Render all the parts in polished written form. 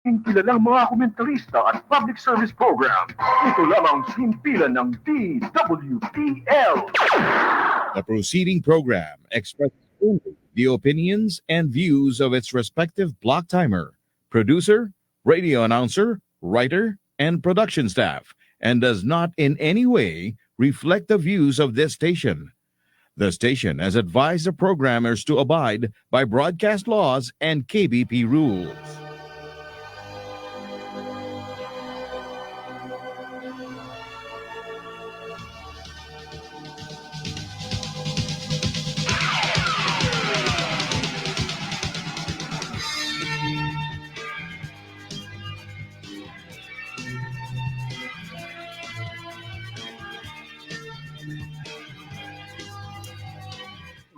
kilalang mga komentarista at public service program. Ito lamang himpilan ng DWTL. The proceeding program expresses only the opinions and views of its respective block timer, producer, radio announcer, writer, and production staff, and does not in any way reflect the views of this station. The station has advised the programmers to abide by broadcast laws and KBP rules.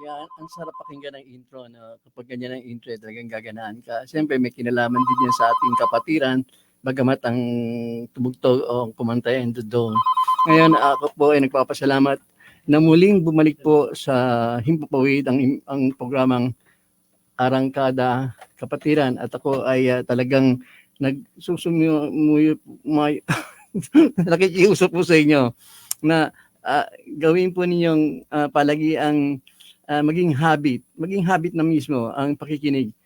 Yan, ang sarap pakinggan ng intro, no? Kapag ganyan ang intro, talagang gaganaan ka. Siyempre, may kinalaman din yan sa ating kapatiran, bagamat ang tumugtog o kumanta ay doon. Ngayon, ako po ay nagpapasalamat na muling bumalik po sa Himpapawid ang programang Arangkada Kapatiran. At ako ay talagang nakikiusap po sa inyo na gawin po ninyong palagiang maging habit na mismo ang pakikinig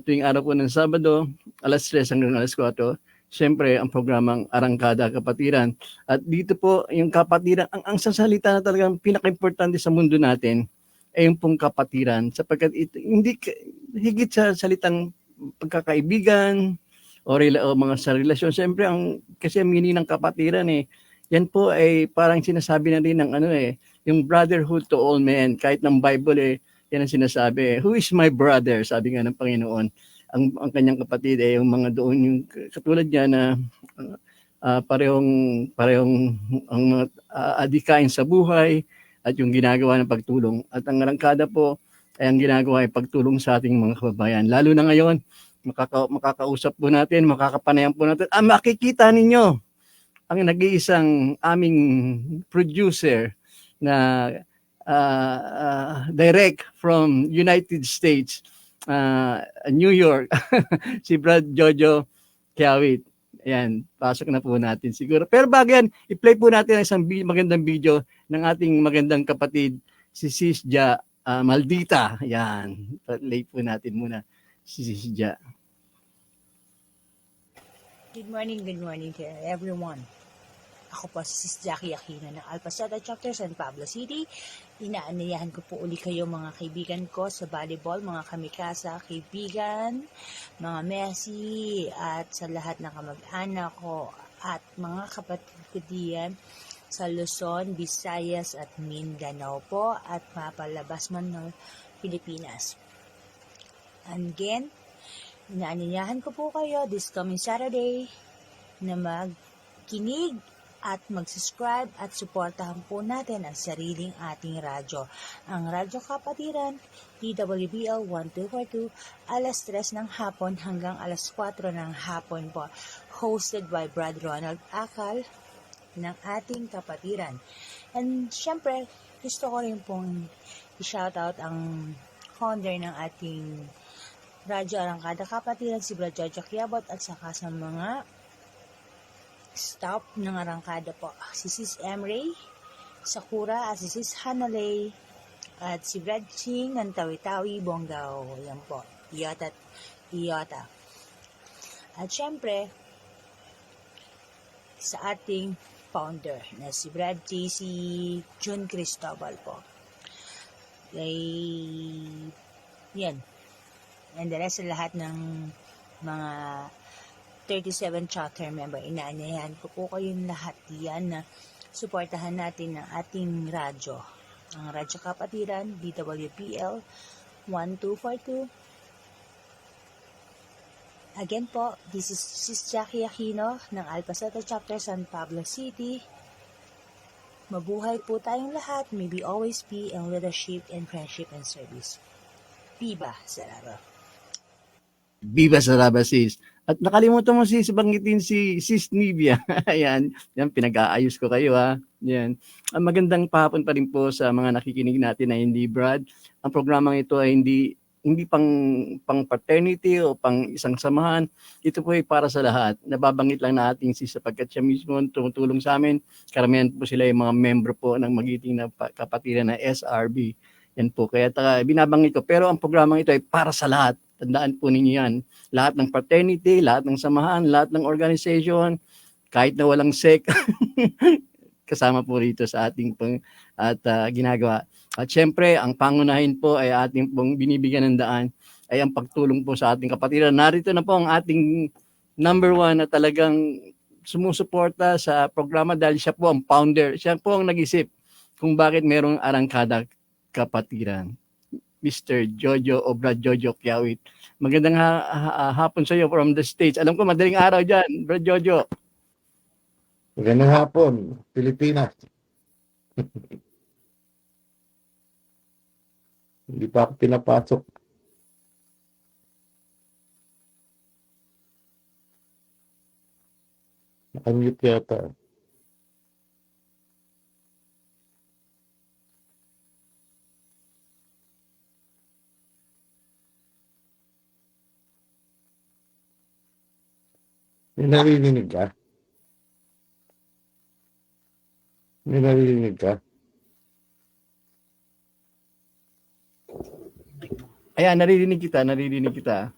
tuwing araw po ng Sabado, alas 3 hanggang alas 4. Siyempre, ang programang Arangkada Kapatiran. At dito po, yung kapatiran, ang sasalita na talagang pinaka-importante sa mundo natin ay yung pong kapatiran. Sapagkat ito, hindi higit sa salitang pagkakaibigan o mga sa relasyon. Siyempre, kasi ang meaning ng kapatiran yan po ay parang sinasabi na rin ng yung brotherhood to all men. Kahit ng Bible yan ang sinasabi. Who is my brother? Sabi nga ng Panginoon. Ang kanyang kapatid yung mga doon, yung katulad niya na parehong ang mga adikain sa buhay at yung ginagawa ng pagtulong. At ang arangkada po ay ang ginagawa ay pagtulong sa ating mga kababayan. Lalo na ngayon, makakausap po natin, makakapanayan po natin. Makikita ninyo ang nag-iisang aming producer na direct from United States, New York, si Brad Jojo Kiawit. Ayan, pasok na po natin siguro. Pero bago yan, i-play po natin isang magandang video ng ating magandang kapatid, si Sisja Maldita. Ayan, play po natin muna si Sisja. Good morning to everyone. Ako po si Sis Jackie Aquino ng Alpaseta Chapter San Pablo City. Inaanyayahan ko po uli kayo mga kaibigan ko sa volleyball, mga kamikasa, kaibigan, mga Messi, at sa lahat ng kamag-anak ko at mga kapatid ko diyan sa Luzon, Visayas at Mindanao po at mapalabas man ng Pilipinas. And again, inaanyayahan ko po kayo this coming Saturday na magkinig at mag-subscribe at suportahan po natin ang sariling ating radyo. Ang Radyo Kapatiran, DWBL 1242, alas 3 ng hapon hanggang alas 4 ng hapon po. Hosted by Brad Ronald Akal ng ating kapatiran. And syempre, gusto ko rin pong i-shoutout ang founder ng ating Radyo Arangkada Kapatiran, si Brad Jojo Kiabot, at saka sa mga staff ng Arangkada po, si Sis Emray Sakura, at si Sis Hanalay, at si Brad Ching ng Tawi-Tawi, Bonggao. Yan po, Iyota. At syempre, sa ating founder na si Brad J.C. June Cristobal po. Yan. And the rest sa lahat ng mga 37 charter member, inaanyayahan ko po kayong lahat yan na suportahan natin ang ating radyo. Ang Radyo Kapatiran, DWPL 1242. Again po, this is Sis Jackie Aquino ng Alpaseta Chapter San Pablo City. Mabuhay po tayong lahat. May we always be in leadership and friendship and service. Viva Saraba! Viva Saraba, sis! At nakalimutan mo banggitin si Sis Nivia. Ayan, yan, pinag-aayos ko kayo ha. Yan. Magandang pahapon pa rin po sa mga nakikinig natin na hindi Brad. Ang programang ito ay hindi hindi pang fraternity o pang isang samahan. Ito po ay para sa lahat. Nababanggit lang natin sapagkat siya mismo tumutulong sa amin. Karamihan po sila yung mga membro po ng magiting na kapatiran na SRB. Yan po. Kaya binabanggit ko. Pero ang programang ito ay para sa lahat. Tandaan po ninyo yan. Lahat ng fraternity, lahat ng samahan, lahat ng organization, kahit na walang sec, kasama po rito sa ating ginagawa. At syempre, ang pangunahin po ay ating pong binibigyan ng daan ay ang pagtulong po sa ating kapatiran. Narito na po ang ating number 1 na talagang sumusuporta sa programa dahil siya po ang founder. Siya po ang nag-isip kung bakit merong Arangkada Kapatiran. Mr. Jojo o Brad Jojo Piawit. Magandang hapon sa iyo from the States. Alam ko madaling araw dyan, Brad Jojo. Magandang hapon, Pilipinas. Hindi pa ako pinapasok. Nakamute yata. May naririnig ka? May naririnig ka? Ayan, naririnig kita.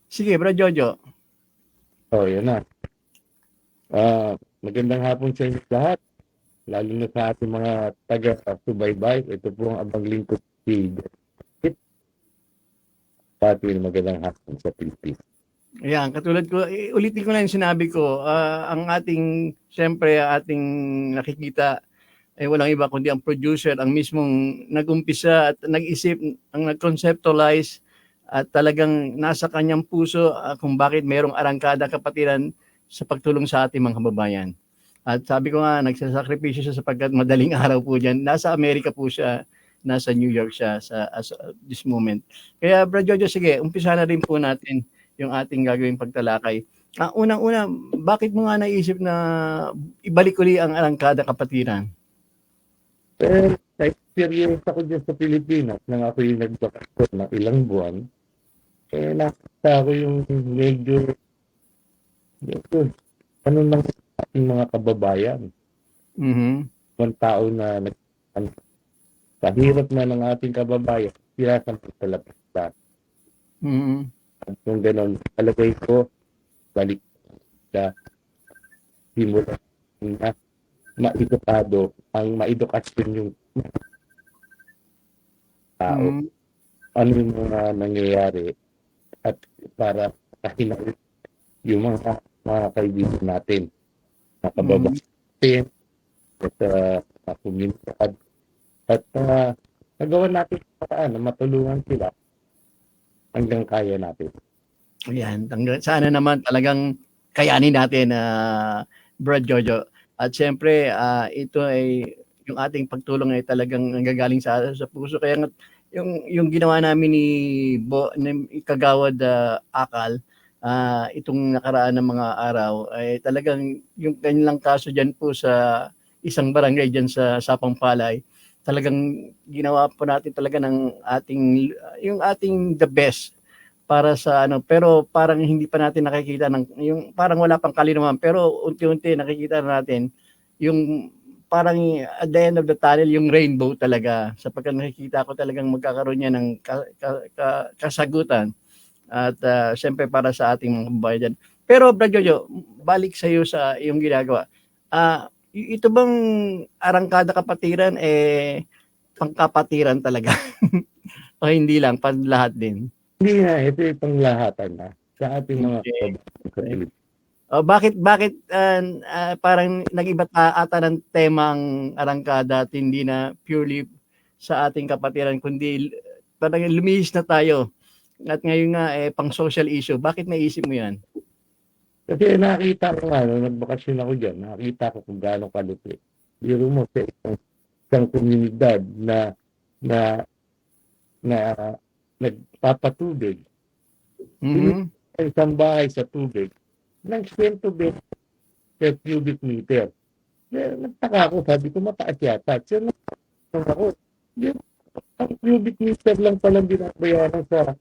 Sige, Bro Jojo. Oh, yan na. Magandang hapon sa inyo lahat. Lalo na sa ating mga taga-subaybay. Ito po ang abang lingkod si Pati magandang hapon sa Pilipinas. Ayan, katulad ko, ulitin ko na yung sinabi ko, ang siyempre, ating nakikita ay walang iba kundi ang producer, ang mismong nag-umpisa at nag-isip, ang nag-conceptualize at talagang nasa kanyang puso kung bakit mayroong Arangkada Kapatiran sa pagtulong sa ating mga kababayan. At sabi ko nga, nagsasakripisyo siya sapagkat madaling araw po dyan. Nasa Amerika po siya, nasa New York siya as this moment. Kaya, Brad Jojo, sige, umpisa na rin po natin yung ating gagawing pagtalakay. Unang-una, bakit mo nga naisip na ibalik uli ang Arangkada Kapatiran? Na-experience ako dyan sa Pilipinas nang ako yung nagbakasyon ng ilang buwan. Nakita ko yung medyo ano lang ating mga kababayan. Mm-hmm. Mga tao na sa hirap na ng ating kababayan, sinasamp sa labas. Mm-hmm. At kung gano'n, alagay ko, balik sa simula na maedukado, ang maedukasyon yung tao. Mm-hmm. Ano yung mga nangyayari at para kahinawin yung mga kaibigan natin, mga kababayan natin, at komunidad. At nagawa natin na matulungan sila hanggang kaya natin. Ayan, sana naman talagang kayanin natin, Brad Jojo. At siyempre, ito ay yung ating pagtulong ay talagang nanggagaling sa puso. Kaya nga, yung ginawa namin ni Kagawad Akal, itong nakaraan ng mga araw, ay talagang yung kanilang kaso dyan po sa isang barangay dyan sa Sapang-Palay, talagang ginawa po natin talaga ng yung ating the best para sa pero parang hindi pa natin nakikita yung parang wala pang kalinawan, pero unti-unti nakikita natin yung parang at the end of the tunnel yung rainbow talaga, sapagkat nakikita ko talagang magkakaroon niya ng kasagutan at siyempre para sa ating mga kababayan. Pero Brad Jojo, balik sa iyo sa iyong ginagawa. Ito bang Arangkada Kapatiran pangkapatiran talaga? O hindi lang, pan lahat din? Hindi na, ito yung panglahatan na sa ating mga kababayan. Bakit parang nag-iba ata ng temang Arangkada at hindi na purely sa ating kapatiran, kundi parang lumihis na tayo at ngayon nga pang social issue. Bakit naisip mo yan? Kasi nakita ko nga, nagbakasyon ako dyan, nakita ko kung gaano kalupit. Biro mo sa isang komunidad na nagpapatubig. Mm-hmm. Isang bahay sa tubig ng 120 per cubic meter. Nagtaka ako, sabi ko mataas yata. So, ako, ang cubic meter lang palang binabayaran sa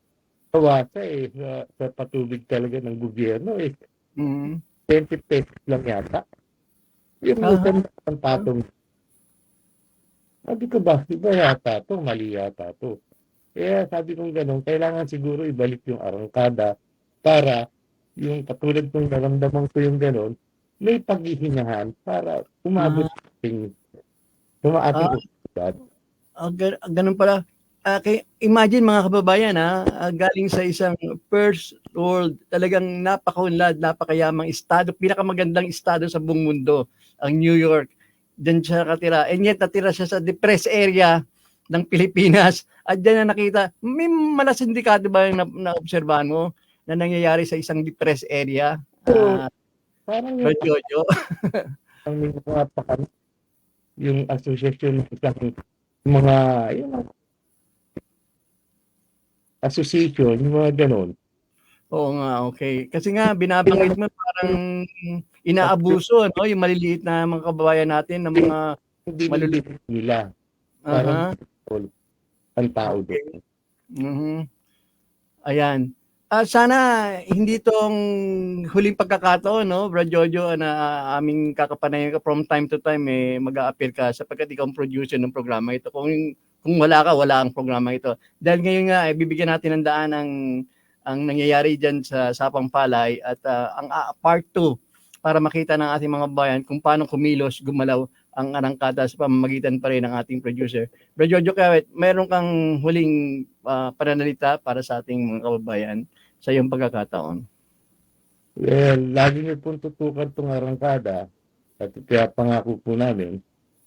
kawasa sa patubig talaga ng gobyerno Mm. 20 pesos lang yata. Yung Aha. minsan ang patong. Sabi ko ba, iba yata to, mali yata to. Kaya sabi kong gano'n, kailangan siguro ibalik yung arangkada para yung katulad kong naramdaman ko yung gano'n, may paghihinahan para umabot Ah, sa ating ah, oportunidad. ganun pala. Imagine mga kababayan, galing sa isang first world, talagang napakaunlad, napakayamang estado, pinakamagandang estado sa buong mundo, ang New York. Diyan siya nakatira. And yet, natira siya sa depressed area ng Pilipinas. At diyan na nakita, may mga sindikato ba yung na-obserbahan mo na nangyayari sa isang depressed area? So, parang yung Brad Jojo? ang may mga yung association ng isang mga yung association, yung mga gano'n. Oo nga, okay. Kasi nga, binabanggit mo parang inaabuso, no? Yung maliliit na mga kababayan natin, ng mga Hindi maliliit. nila. Aha. Parang ang tao Okay. doon. Mhm. Ayan. Sana hindi 'tong huling pagkakataon, no, Brad Jojo, na aming kakapanayan ka from time to time, mag-a-appear ka sapagkat ikaw ang producer ng programa ito. Kung wala ka, wala ang programa ito. Dahil ngayon nga, bibigyan natin ng daan ang nangyayari diyan sa Sapang Palay at ang part 2 para makita ng ating mga bayan kung paano kumilos, gumalaw ang arangkada sa pamamagitan pa rin ng ating producer. Brad Jojo Kawit, meron kang huling pananalita para sa ating mga kababayan sa iyong pagkakataon. Well, lagi niyo pong tutukan itong arangkada at kaya pangako po namin,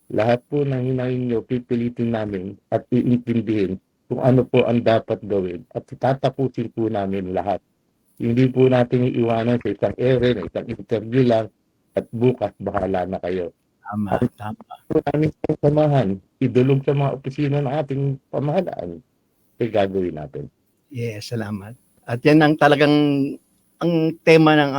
lahat po ng hinahin niyo, pipilitin namin at iintindihin kung ano po ang dapat gawin at tatapusin po namin lahat. Hindi po natin iiwanan sa isang ere, na isang interview lang at bukas bahala na kayo. Tama, tama. Po namin pong samahan, idulog sa mga opisina ng ating pamahalaan, gagawin natin. Yes, salamat. At yan ang talagang ang tema ng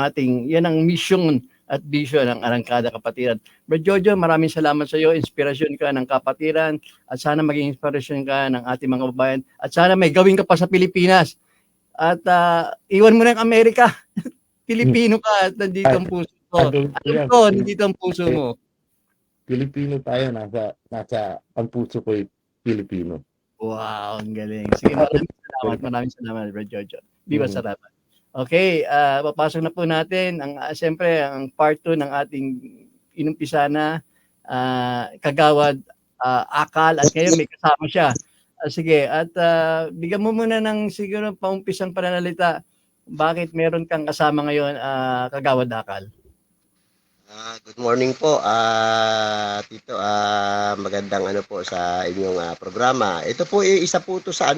yan ang mission at vision ng Arangkada Kapatiran. Brad Jojo, maraming salamat sa iyo. Inspirasyon ka ng kapatiran at sana maging inspirasyon ka ng ating mga kababayan at sana may gawin ka pa sa Pilipinas. At iwan mo na ang Amerika. Pilipino ka at nandito ang puso ko. Alam ko, nandito ang puso mo. Pilipino tayo, nasa ang puso ko ay Pilipino. Wow, ang galing. Sige, maraming salamat, Brad Jojo. Viva Sarapan. Okay, papasok na po natin siyempre ang part 2 ng ating inumpisa na Kagawad Akal at ngayon may kasama siya. Sige, at bigyan mo muna ng siguro paumpisang pananalita. Bakit meron kang kasama ngayon, Kagawad Akal? Good morning po, Tito. Magandang po sa inyong programa. Ito po isa po to sa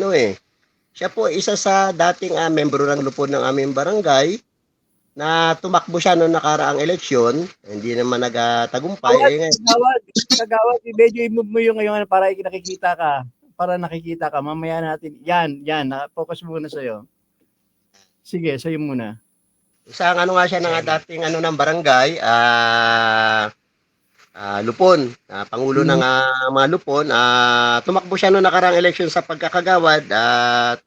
siya po isa sa dating membro ng lupon ng aming barangay na tumakbo siya noong nakaraang eleksyon. Hindi naman nagtagumpay. Kagawad, medyo i-move mo yung ngayon para nakikita ka. Para nakikita ka. Mamaya natin. Yan. Focus muna sa'yo. Sige, sa'yo muna. Isang nga siya ng dating ng barangay, Lupon, pangulo ng mga Lupon. Tumakbo siya noong nakaraang eleksyon sa pagkakagawad,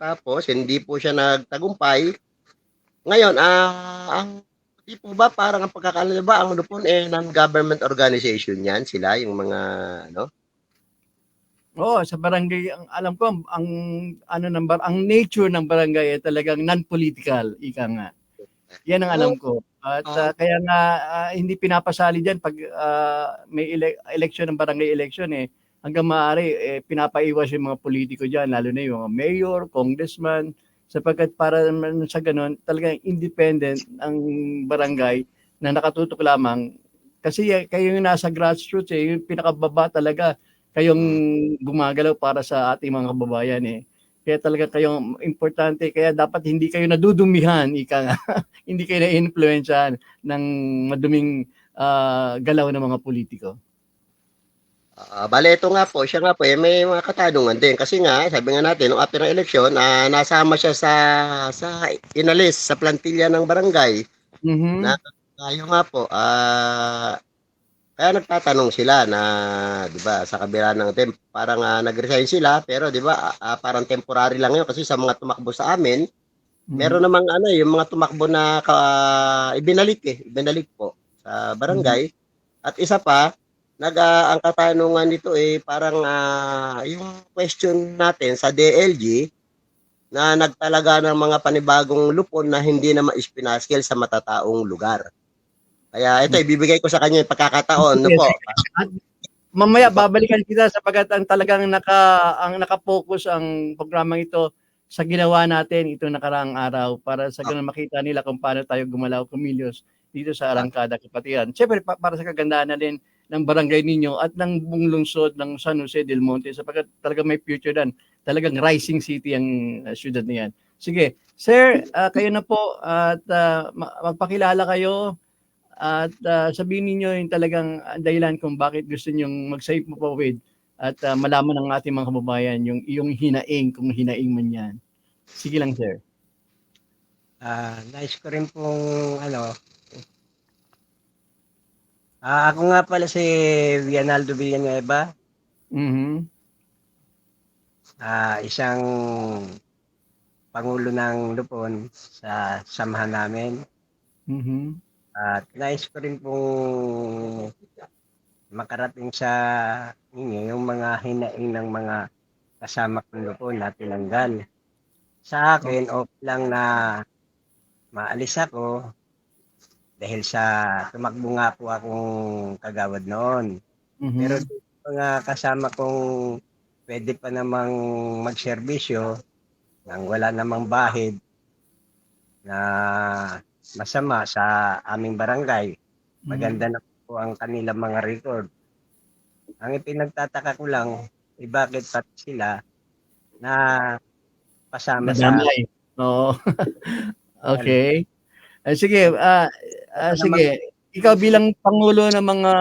tapos hindi po siya nagtagumpay. Ngayon, di po ba parang ang pagkakaalala ba ang Lupon non-government organization yan, sila yung mga Oo, sa barangay, alam ko ang nature ng barangay ay talagang non-political, ika nga. Yan ang alam ko. At kaya nga hindi pinapasali diyan pag may election ng barangay election hanggang maaari pinapaiwas yung mga politiko diyan, lalo na yung mga mayor, congressman, sapagkat para sa ganun talagang independent ang barangay na nakatutok lamang kasi kayo yung nasa grassroots yung pinakababa talaga kayong gumagalaw para sa ating mga kababayan Kaya talaga kayong importante, kaya dapat hindi kayo nadudumihan, hindi kayo na-influensyahan ng maduming galaw ng mga politiko. Bale, ito nga po, siya nga po, may mga katanungan din. Kasi nga, sabi nga natin, nung after ng eleksyon, nasama siya sa inalis, sa plantilla ng barangay. Mm-hmm. Na kayo nga po, Kaya nagtatanong sila na, 'di ba, sa kabila ng parang nag-resign sila pero 'di ba, parang temporary lang 'yun kasi sa mga tumakbo sa amin, meron namang ano, yung mga tumakbo na ibinalik po sa barangay. At isa pa, ang katanungan nito parang yung question natin sa DLG na nagtalaga ng mga panibagong lupon na hindi na ma-spinaskil sa matataong lugar. Kaya ito, ibibigay ko sa kanya yung pagkakataon. No po? At mamaya babalikan kita sapagkat ang talagang naka-focus ang programang ito sa ginawa natin ito nakaraang araw para sa ganun makita nila kung paano tayo gumalaw kumilos dito sa Arangkada Kapatiran. Siyempre para sa kagandahan na din ng barangay ninyo at ng buong lungsod ng San Jose del Monte sapagkat talaga may future dan. Talagang rising city ang syudad na yan. Sige, sir, kayo na po at magpakilala kayo. At sabihin niyo yung talagang dahilan kung bakit gusto niyong mag-save mo pawid at malaman ng ating mga kababayan yung iyong hinaing kung hinaing man yan. Sige lang, sir. Nais ko rin pong ako nga pala si Vianaldo Villanueva, isang pangulo ng Lupon sa samahan namin. At nais ko rin pong makarating sa inyo yung mga hinaing ng mga kasama kong Lupon na tinanggal. Sa akin, okay lang na maalis ako dahil sa tumakbo nga po akong kagawad noon. Pero mga kasama kong pwede pa namang magserbisyo nang wala namang bahid na masama sa aming barangay. Maganda na po ang kanilang mga record. Ang ipinagtataka ko lang, bakit pati sila na pasama Madamay. Oo. Okay. Sige, sige. Ikaw bilang pangulo ng mga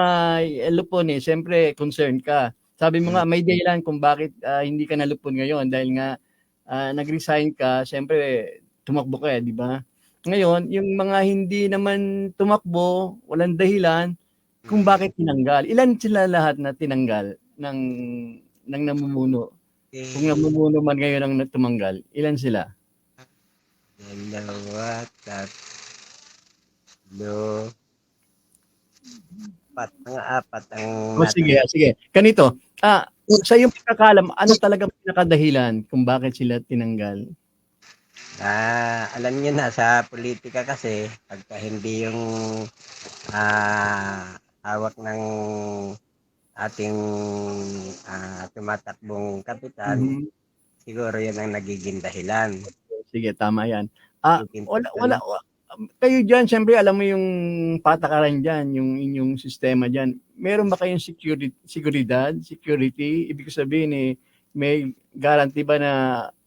Lupon siyempre concerned ka. Sabi mo nga may dahilan kung bakit hindi ka nalupon ngayon dahil nga nag-resign ka, siyempre tumakbo ka, di ba? Ngayon, yung mga hindi naman tumakbo, walang dahilan kung bakit tinanggal. Ilan sila lahat na tinanggal ng namumuno? Kung namumuno man ngayon ang tumanggal, ilan sila? 2, 3, 4, mga 4 ang sige. Ganito, sa iyong pagkakalam, ano talaga pinakadahilan kung bakit sila tinanggal? Alam niyo na sa politika kasi pagka hindi yung hawak ng ating tumatakbong kapitan, siguro yan ang nagiging dahilan. Sige, tama yan. Wala, kayo dyan, siyempre alam mo yung patakaran dyan, yung inyong sistema dyan. Meron ba kayong security? Ibig sabihin may guarantee ba na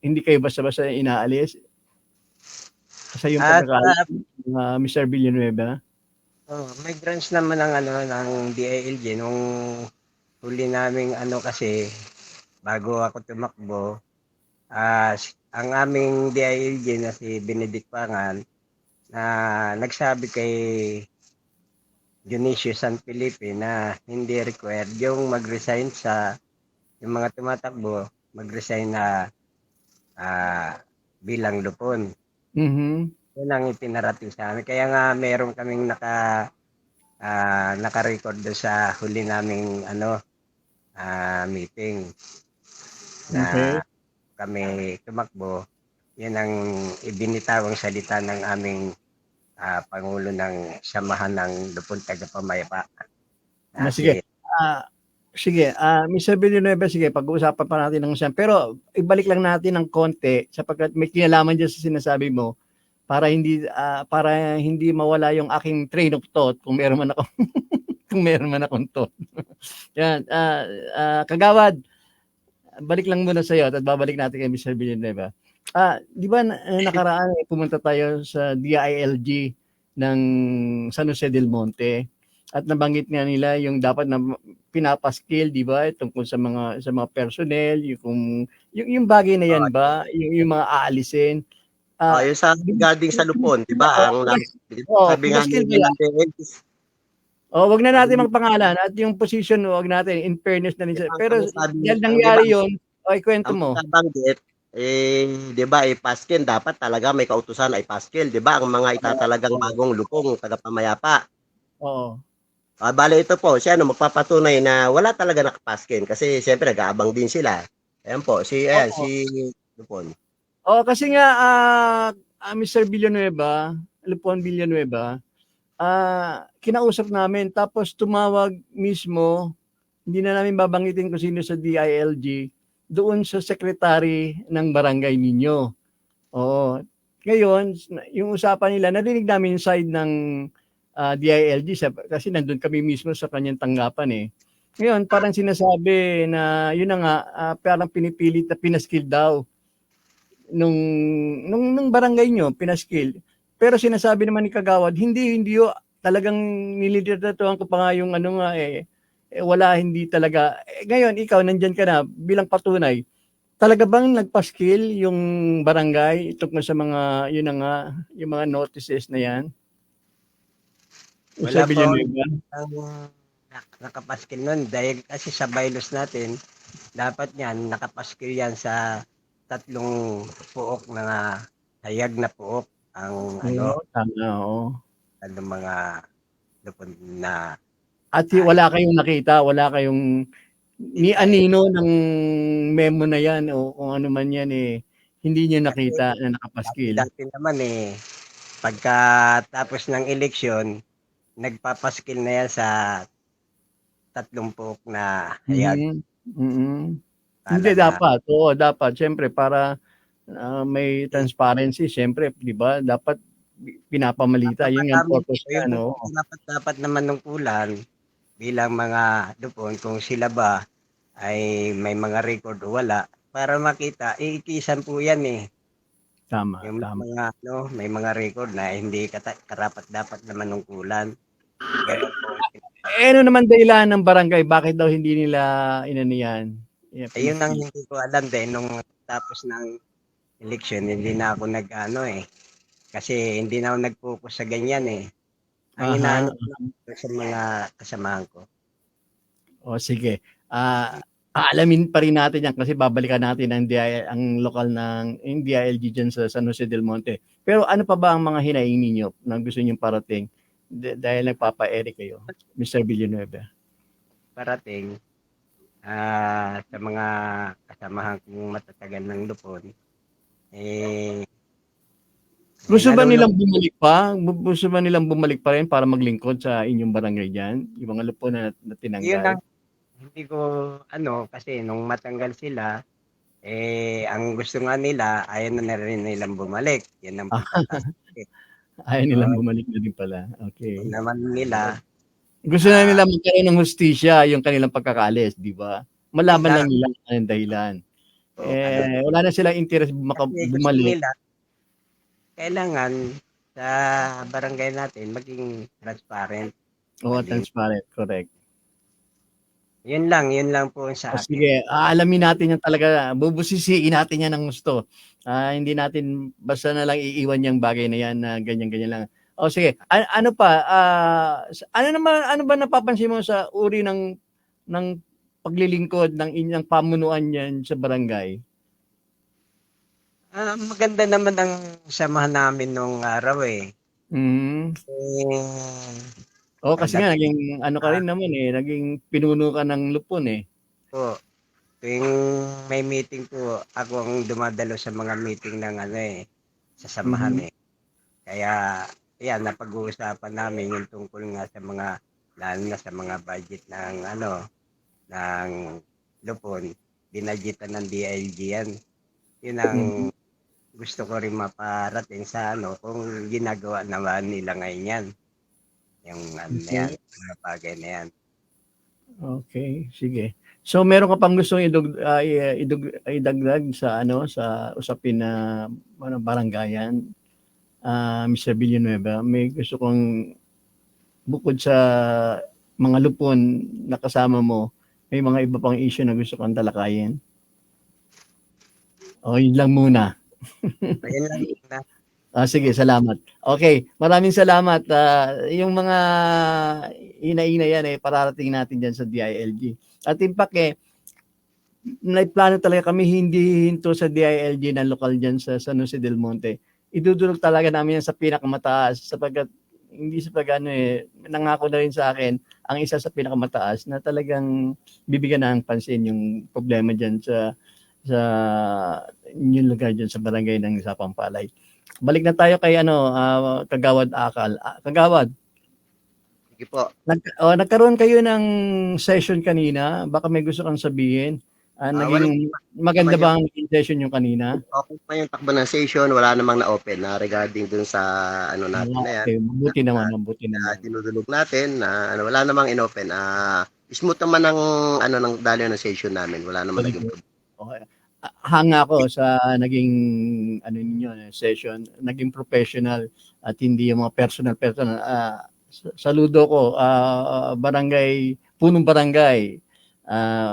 hindi kayo basta-basta inaalis? Sa yung pagkakalam, Mr. Villanueva? May grants naman ng DILG nung huli naming kasi bago ako tumakbo, ang aming DILG na si Benedict Pangan na nagsabi kay Dionisio San Felipe na hindi required yung mag-resign yung mga tumatakbo, mag-resign na bilang Lupon. Yun ang ipinarating sa amin. Kaya nga meron kaming naka-record sa huli naming meeting na kami tumakbo. Yan ang ibinitawang salita ng aming Pangulo ng Samahan ng Lupon Tagapamayapa. Sige. Sige, Mr. Villanueva, sige, pag-uusapan pa natin ng siya. Pero ibalik lang natin ng konti sapagkat may kinalaman dyan sa sinasabi mo para hindi mawala yung aking train of thought kung meron man akong thought. Yan, Kagawad, balik lang muna sa iyo at babalik natin kay Mr. Villanueva. Di ba nakaraan pumunta tayo sa DILG ng San Jose del Monte at nabanggit nga nila yung dapat na pinapaskill, di ba, tungkol sa mga personnel, yung bagay na yan ba, yung mga aalisin. Yung sa regarding sa Lupon, di ba? Sabi nga nila, Wag na natin magpangalan at yung position wag natin in fairness na rin. Pero dahil Ang nangyari yun, kwento ang mo. pagkabanggit, 'di ba, ipaskin dapat talaga may kautusan ay paskil, 'di ba? Ang mga itatalagang bagong lupong tagapamayapa. Oo. Bale ito po, si ano magpapatunay na wala talaga nakapaskin kasi siyempre nag-aabang din sila. Ayan po, Oo. si Lupon. Kasi nga Mr. Villanueva, Lupon Villanueva, kinausap namin tapos tumawag mismo, hindi na namin babanggitin kung sino sa DILG, doon sa secretary ng barangay ninyo. Oo. Ngayon, yung usapan nila, narinig namin yung side ng DILG kasi nandun kami mismo sa kanyang tanggapan eh. Ngayon, parang sinasabi na yun na nga, parang pinipilit na pinaskill daw nung barangay nyo, pinaskill. Pero sinasabi naman ni Kagawad, hindi yun, talagang nililiteratuhan ko pa nga yung ano nga wala, hindi talaga. Ngayon, ikaw, nandyan ka na bilang patunay. Talaga bang nagpa-skill yung barangay tungkol sa mga, yun na nga, yung mga notices na yan? Wala Sa Villanueva? ang nakapaskil nun dahil kasi sa bylaws natin, dapat yan, nakapaskil yan sa 3 puok na hayag na puok ang Oo, tama, oo. mga lupon na At wala kayong nakita, wala kayong ni anino ng memo na yan o kung ano man yan hindi niyo nakita na nakapaskil. dati naman pagkatapos ng eleksyon, nagpapaskil na yan sa 3 puok na hayag. Hindi dapat. Oo, dapat. Siyempre, para may transparency, siyempre, di ba? Dapat pinapamalita. Yun yung purpose niya, no? Dapat naman ng kulan bilang mga lupon kung sila ba ay may mga record o wala para makita, iikisan po yan Tama, yung tama. mga may mga record na hindi karapat dapat naman ng kulan. Ganun po. Ano naman dahilan ng barangay? Bakit daw hindi nila inaniyan? Ayun ang hindi ko alam din nung tapos ng election, hindi na ako kasi hindi na ako nag-focus sa ganyan Ang inaano ko sa mga kasamahan ko. Sige. Aalamin pa rin natin yan kasi babalikan natin ang lokal ng DILG dyan sa San Jose del Monte. Pero ano pa ba ang mga hinaing ninyo na gusto nyo parating dahil nagpapa-ere kayo, Mr. Villanueva? Parating sa mga kasamahan kong matatagal ng lupon, gusto ba nilang bumalik pa? Gusto ba nilang bumalik pa rin para maglingkod sa inyong barangay dyan? Yung mga lupon na tinanggal? Yun ang hindi ko kasi nung matanggal sila, ang gusto nga nila, ayaw na rin nilang bumalik. Yan ang pagkataas. Ayaw nilang bumalik na din pala. Okay. Naman nila. Gusto na nila magkaroon ng hustisya yung kanilang pagkakalis, di ba? Malaman lang nila ang dahilan. Wala na silang interest bumalik. Nila, kailangan sa barangay natin maging transparent. Oo, transparent. Correct. Yun lang po sa akin. Sige, aalamin natin yan talaga. Bubusisiin natin yan ng gusto. Hindi natin basta na lang iiwan yung bagay na yan na ganyan-ganyan lang. Sige. Ano pa? Ano ba napapansin mo sa uri ng paglilingkod ng inyong pamunuan yan sa barangay? Maganda naman ang samahan namin nung araw kasi nga naging ka rin naman naging pinuno ka ng lupon po. Tuwing may meeting po, ako ang dumadalo sa mga meeting ng sa samahan Kaya yan, napag-uusapan namin yung tungkol nga sa mga, lalo na sa mga budget ng ng lupon, binadgetan ng DILG yan. Yun ang gusto ko rin maparating sa kung ginagawa naman nila ngayon yan. Yung yan, mga bagay na yan. Okay, sige. So meron ka pang gustong idagdag sa sa usapin na barangayan, Mr. Villanueva? May gusto kong bukod sa mga lupon na kasama mo, may mga iba pang issue na gusto kong talakayin? Yun lang muna. Ayun lang. Sige, salamat. Okay, maraming salamat. Yung mga ina-ina yan pararating natin dyan sa DILG. At in fact may plano talaga kami hindi hinto sa DILG na lokal dyan sa San Jose del Monte. Idudulog talaga namin yan sa pinakamataas sapagkat hindi sa nangako na rin sa akin ang isa sa pinakamataas na talagang bibigyan ng pansin yung problema dyan sa yung lugar dyan sa barangay ng Sapampalay. Balik na tayo kay Kagawad Akal. Kagawad, Sige po. nagkaroon kayo ng session kanina. Baka may gusto kang sabihin. Naging maganda ba ang session yung kanina? Okay pa yung takbo ng session, wala namang na-open na regarding dun sa natin na yan. Okay, mabuti naman. Dinudulog natin na wala namang in-open. Smooth naman ng daloy ng session namin. Wala namang naging problem. Okay. Hanga ako sa naging ninyo session, naging professional at hindi yung mga personal. Saludo ko punong barangay.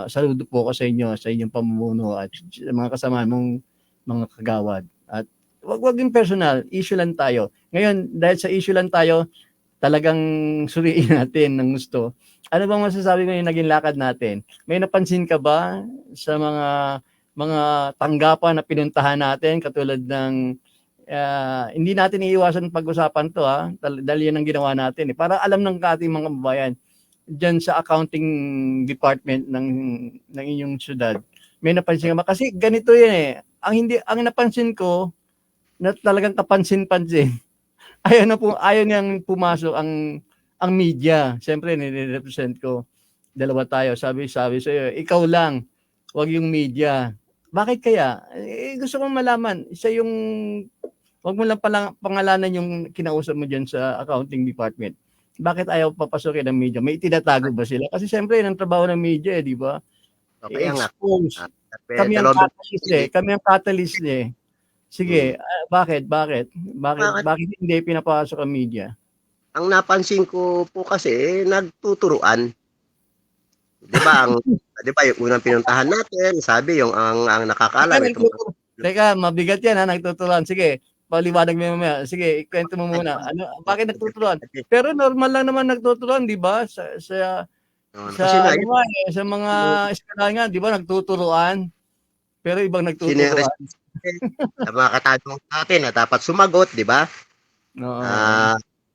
Saludo po ko sa inyo, sa inyong pamumuno at sa mga kasama mong mga kagawad. At wag yung personal, issue lang tayo. Ngayon, dahil sa issue lang tayo, talagang suriin natin ng gusto. Ano bang masasabi mo yung naging lakad natin? May napansin ka ba sa mga tanggapan na pinuntahan natin katulad ng hindi natin iiwasan pag-usapan to dahil yan ang ginawa natin para alam ng ating mga kababayan diyan sa accounting department ng inyong syudad. May napansin ka ba? Kasi ganito yan ang napansin ko na talagang kapansin-pansin. Ayaw niyang pumasok ang media. Siyempre nire-represent ko. Dalawa tayo. Sabi sa iyo, ikaw lang, wag yung media. Bakit kaya? Gusto kong malaman. Wag mo lang pangalanan yung kinausap mo diyan sa accounting department. Bakit ayaw papasukin ng media? May tinatago ba sila? Kasi siyempre, ang trabaho ng media, di ba? Okay, expose. Kami ang catalyst eh. Sige, bakit hindi pinapasok ang media? Ang napansin ko po kasi, nagtuturuan. Di ba, yung unang pinuntahan natin, sabi yung ang nakakaalam. Teka, mabigat yan nagtuturuan. Sige, paliwanag mo mamaya. Sige, ikwento mo muna. Bakit nagtuturuan? Pero normal lang naman nagtuturuan, di ba? Sa mga eskwelahan nga, di ba, nagtuturuan. Pero ibang nagtuturuan. Sa mga katanungan natin na dapat sumagot, di ba?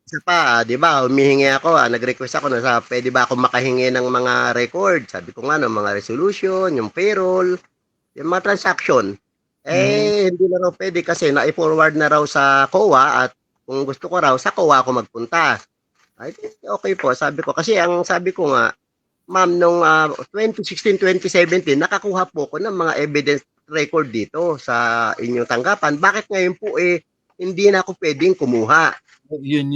Isa pa, di ba, humihingi ako, nag-request ako na pwede ba ako makahingi ng mga record? Sabi ko nga, mga resolution, yung payroll, yung mga transaction. Hindi na raw pwede kasi na-forward na raw sa COA at kung gusto ko raw, sa COA ako magpunta. Okay po, sabi ko. Kasi ang sabi ko nga, ma'am, nung 2016-2017, nakakuha po ko ng mga evidence record dito sa inyong tanggapan. Bakit ngayon po hindi na ako pwedeng kumuha? Yun,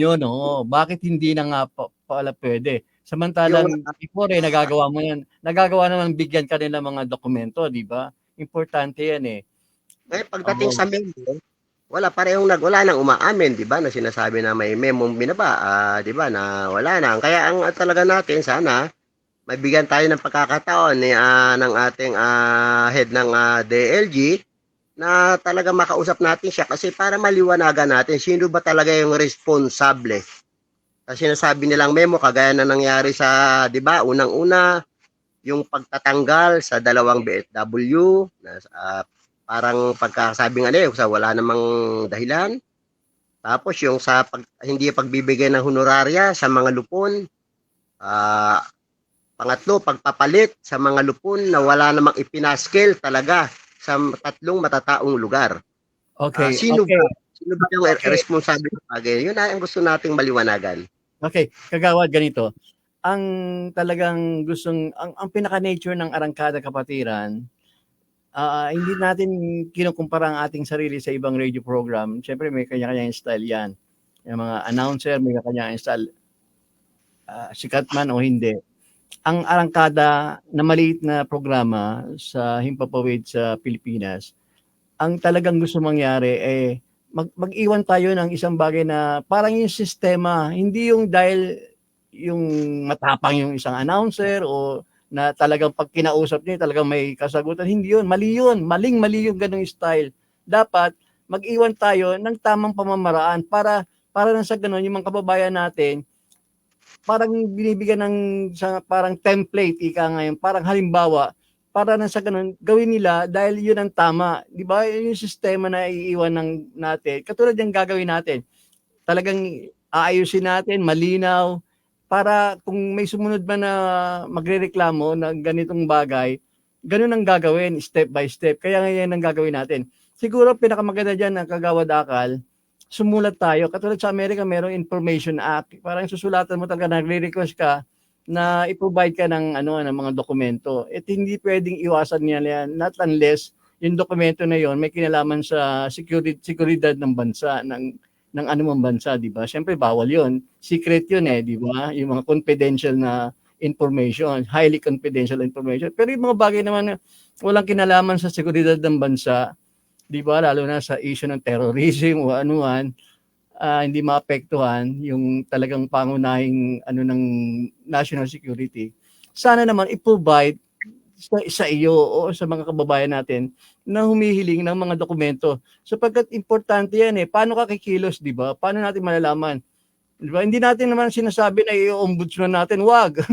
Bakit hindi na nga pala pwede? Samantalang before nagagawa mo yan. Nagagawa naman bigyan ka nila mga dokumento, di ba? Importante yan Pagdating sa memo, wala nang umaamin, di ba? Na sinasabi na may memo binaba, di ba? Na wala na. Kaya ang talaga natin, sana, mabigyan tayo ng pagkakataon ng ating head ng DLG na talaga makausap natin siya kasi para maliwanagan natin sino ba talaga yung responsable. Kasi sinasabi nilang memo kagaya na nangyari sa, 'di ba, unang-una yung pagtatanggal sa 2 BFW na parang pagkasabi nga sa wala namang dahilan. Tapos yung sa hindi pagbibigay ng honoraria sa mga lupon. Pangatlo, pagpapalit sa mga lupon na wala namang ipinaskil talaga sa 3 matataong lugar. Okay. Sino ba yung responsable ng bagay? Yun ang gusto nating maliwanagan. Okay, Kagawad, ganito. Ang talagang ang pinaka-nature ng Arangkada Kapatiran, hindi natin kinukumpara ang ating sarili sa ibang radio program. Siyempre, may kanya-kanyang style yan. Yung mga announcer, may kanya-kanyang style. Sikat man o hindi. Ang Arangkada na maliit na programa sa Himpapawid sa Pilipinas, ang talagang gusto mangyari mag-iwan tayo ng isang bagay na parang yung sistema, hindi yung dahil yung matapang yung isang announcer o na talagang pag kinausap niya talagang may kasagutan. Hindi yun. Mali yun. Maling-mali yung ganung style. Dapat mag-iwan tayo ng tamang pamamaraan para nang sa ganun yung mga kababayan natin parang binibigyan ng parang template ika ngayon, parang halimbawa para nang sa ganun gawin nila dahil yun ang tama, di ba? Yung sistema na iiwan natin, katulad yung gagawin natin, talagang aayusin natin, malinaw, para kung may sumunod man na magrereklamo ng ganitong bagay, ganun ang gagawin, step by step. Kaya ngayon ang gagawin natin. Siguro pinakamaganda dyan ng Kagawad Akal, sumulat tayo. Katulad sa Amerika, mayroong Information Act. Parang susulatan mo talaga, nagre-request ka na i-provide ka ng mga dokumento. At hindi pwedeng iwasan niya yan, not unless yung dokumento na yon may kinalaman sa seguridad ng bansa, ng anumang bansa, di ba? Siyempre, bawal yon. Secret yun di ba? Yung mga confidential na information, highly confidential information. Pero yung mga bagay naman na walang kinalaman sa seguridad ng bansa, di ba, lalo na sa issue ng terrorism o anuman, hindi maapektuhan yung talagang pangunahing ng national security. Sana naman i-provide sa iyo o sa mga kababayan natin na humihiling ng mga dokumento. Sapagkat importante yan Paano ka kikilos, di ba? Paano natin malalaman? Di ba? Hindi natin naman sinasabi na i-ombudsman natin, wag.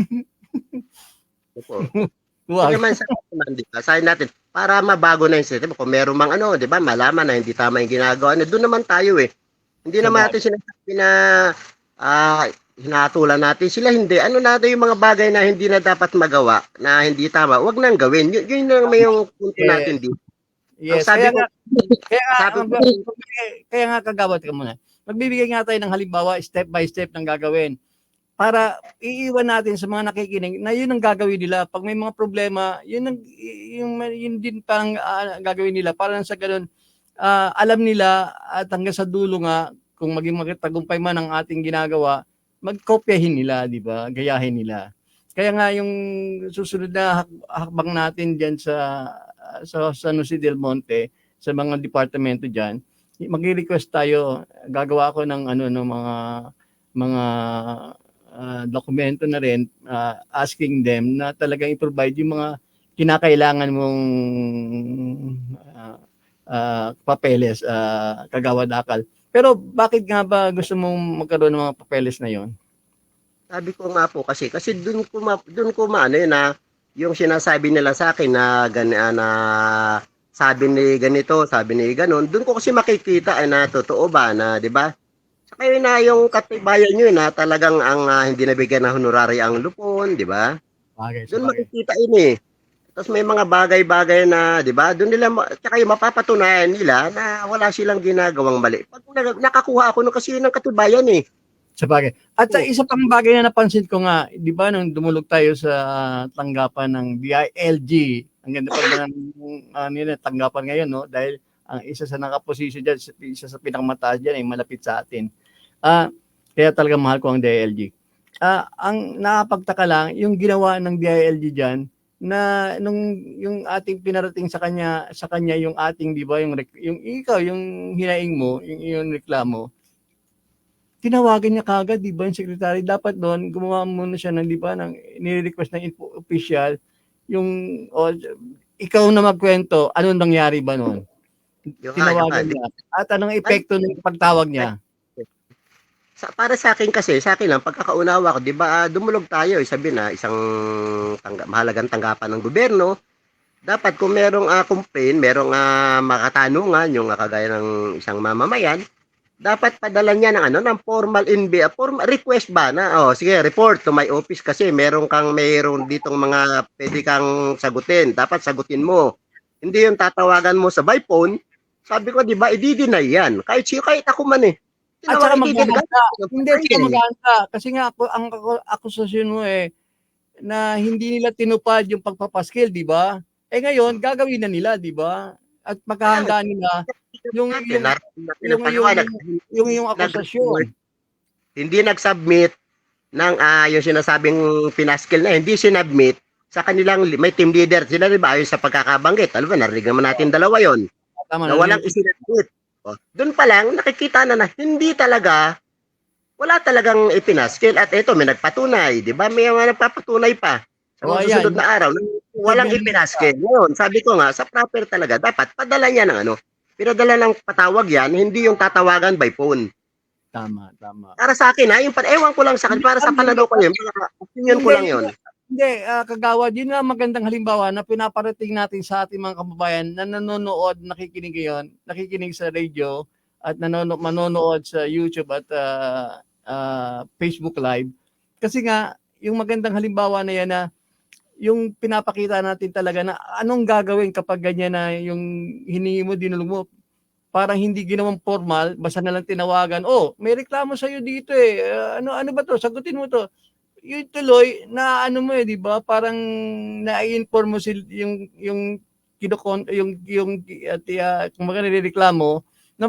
Wag. Naman sa di ba? Sabi natin, para mabago na yung system, kung meron mang di ba, malaman na hindi tama yung ginagawa, doon naman tayo Hindi naman natin sinasabi na hinatulan natin sila, hindi. Ano natin yung mga bagay na hindi na dapat magawa, na hindi tama, wag nang gawin. Yun na may yung punto natin dito. Yes, sabi kaya nga Kagawad ka muna. Magbibigay nga tayo ng halimbawa, step by step ng gagawin. Para iiwan natin sa mga nakikinig na yun ang gagawin nila. Pag may mga problema, yun din parang gagawin nila. Para sa ganun, alam nila at hanggang sa dulo nga, kung maging magtagumpay man ang ating ginagawa, magkopyahin nila, di ba? Gayahin nila. Kaya nga yung susunod na hakbang natin dyan sa San Jose del Monte, sa mga departamento dyan, mag-request tayo, gagawa ako ng mga dokumento na rin, asking them na talagang i-provide yung mga kinakailangan mong papeles, Kagawad Akal. Pero bakit nga ba gusto mong magkaroon ng mga papeles na yon? Sabi ko nga po kasi doon ko na yung sinasabi nila sa akin na sabi ni ganito, sabi ni ganon, doon ko kasi makikita na totoo ba na, 'di ba? Saka yun na yung katibayan nyo na talagang ang hindi nabigyan ng honorary ang Lupon, 'di ba? Doon makikita Tapos may mga bagay-bagay na, 'di ba? Doon nila tsaka yung mapapatunayan nila na wala silang ginagawang mali. Pag nakakuha ako kasi yun ang katibayan Sabagay. At isa pang bagay na napansin ko nga, 'di ba, nung dumulog tayo sa tanggapan ng DILG, ang ganda pa ng tanggapan ngayon, no? Dahil ang isa sa nakaposisyon diyan, isa sa pinakamataas diyan ay malapit sa atin. Kaya talaga mahal ko ang DILG. Ang nakapagtaka lang, yung ginawa ng DILG diyan na nung yung ating pinarating sa kanya yung ating, 'di ba, yung ikaw yung hinaing mo, yung reklamo, tinawagan niya kagad, di ba, yung secretary. Dapat doon, gumawa muna siya ng, di ba, nire-request ng official, ikaw na magkwento, anong nangyari ba noon? Tinawagan niya. At anong epekto ng pagtawag niya? Para sa akin lang, pagkakaunawa ko, di ba, dumulog tayo, sabi na, isang mahalagang tanggapan ng gobyerno, dapat kung merong complaint, merong makatanungan, yung kagaya ng isang mamamayan, dapat padala niya ng formal request ba na sige, report to my office kasi mayroon ditong mga pwede kang sagutin, dapat sagutin mo, hindi yung tatawagan mo sa by phone. Sabi ko, di ba, i-deny yan kahit ako man at saka hindi maganda kasi nga ang akusasyon mo na hindi nila tinupad yung pagpapaskil, di ba? Ngayon gagawin na nila, di ba? At maghahandaan nila yung akusasyon. Hindi nag-submit ng yung sinasabing pinaskil na, hindi sinubmit sa kanilang may team leader sila, di ba, ayon sa pagkakabanggit. Alam mo, narinig naman natin dalawa yon na walang isinubmit. Doon pa lang nakikita na hindi talaga, wala talagang ipinaskil. At ito, may nagpatunay, di ba, may mga nagpapatunay pa sa mga susunod na araw, walang ipinaskil. Ngayon, sabi ko nga, sa proper talaga, dapat padala niya ng pinadala ng patawag yan, hindi yung tatawagan by phone. Tama. Para sa akin, ewan ko lang sa akin, para sa pananaw ko yun, opinion ko lang yun. Hindi, kagawad, yun ang magandang halimbawa na pinaparating natin sa ating mga kababayan na nanonood, nakikinig sa radio at manonood sa YouTube at Facebook Live. Kasi nga, yung magandang halimbawa na yan na yung pinapakita natin talaga na anong gagawin kapag ganyan na yung hiningi mo, dinulog mo, parang hindi ginawang formal, basta na lang tinawagan, may reklamo sa'yo dito ano ba to, sagutin mo to. Yung tuloy na ano mo di ba? Parang na-inform mo yung kung magrereklamo na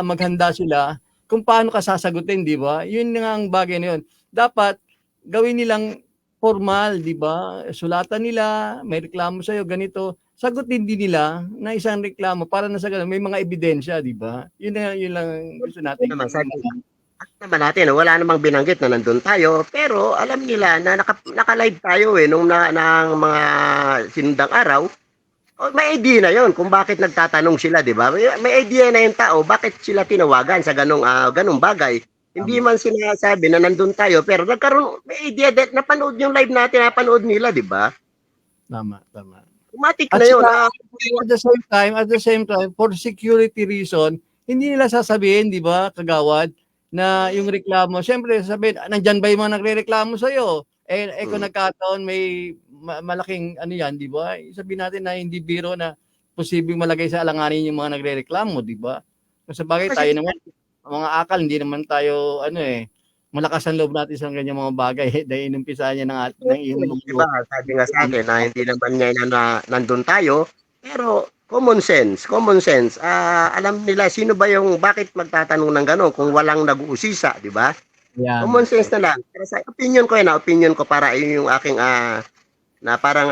maghanda sila kung paano ka sasagutin, di ba? Yun nga ang bagay na yun. Dapat gawin nilang formal, di ba? Sulatan nila, may reklamo sa'yo, ganito. Sagutin din nila na isang reklamo para na sa ganun, may mga ebidensya, di ba? Yun lang gusto natin. Naman natin, wala namang binanggit na nandun tayo, pero alam nila na naka-live tayo nung ng mga sinundang araw. May idea na yon kung bakit nagtatanong sila, di ba? May idea na yung tao, bakit sila tinawagan sa ganong bagay. Hindi man sinasabi na nandun tayo, pero may idea that napanood yung live natin, napanood nila, di ba? Tama. Automatic na yun. At the same time, for security reason, hindi nila sasabihin, di ba, kagawad, na yung reklamo, siyempre sabihin, nandyan ba yung mga nagre-reklamo sa'yo? Kung nagkataon, may malaking yan, di ba? Sabihin natin na hindi biro na posibleng malagay sa alanganin yung mga nagre-reklamo, di ba? Kung sa bagay, tayo naman, mga akal, hindi naman tayo, malakas ang loob natin sa ganyan mga bagay dahil inumpisa niya ng iyong loob. Diba, sabi nga sa akin na hindi naman niya na nandun tayo, pero common sense. Alam nila bakit magtatanong ng gano'n kung walang nag-uusisa, di ba? Yeah. Common sense na lang. Pero sa opinion ko para yung aking na parang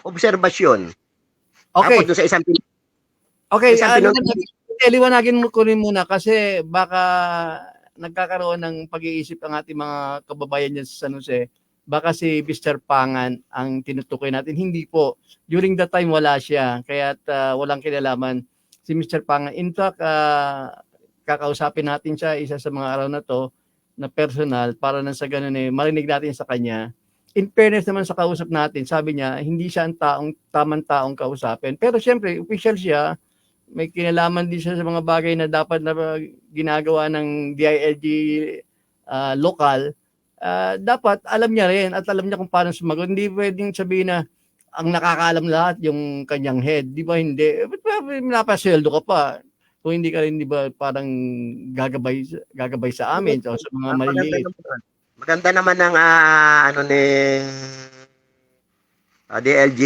obserbasyon. Okay. Ako doon sa isang liwanagin mo ko rin muna kasi baka nagkakaroon ng pag-iisip ang ating mga kababayan dyan sa San Jose. Baka si Mr. Pangan ang tinutukoy natin. Hindi po. During that time, wala siya. Kaya't walang kinalaman si Mr. Pangan. In fact, kakausapin natin siya isa sa mga araw na to na personal para na sa ganun marinig natin sa kanya. In fairness naman sa kausap natin, sabi niya, hindi siya ang tamang taong kausapin. Pero siyempre, official siya. May kinalaman din siya sa mga bagay na dapat na ginagawa ng DILG local. Dapat alam niya rin at alam niya kung paano sumagot. Hindi pwedeng sabihin na ang nakakaalam lahat yung kanyang head. Di ba hindi? Napasweldo ka pa. Kung hindi ka rin, di ba, parang gagabay sa amin o sa mga maliliit. Maganda naman ang ni DLG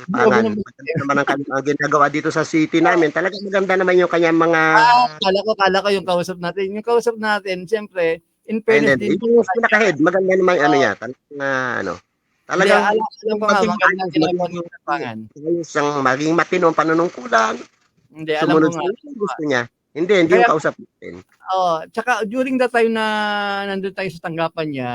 Pangan. Maganda naman ang ginagawa dito sa city namin. Talagang maganda naman yung kanyang mga... Kala ko yung kausap natin. Yung kausap natin, siyempre, in fairness din. Yung pinaka-head, maganda naman niya. Talagang alam ko nga, magandang ginagawa ng Pangan. Isang maging matino ang panunungkulan. Hindi, alam ko nga. Gusto niya. Hindi yung kausap natin. Tsaka during that time na nandun tayo sa tanggapan niya,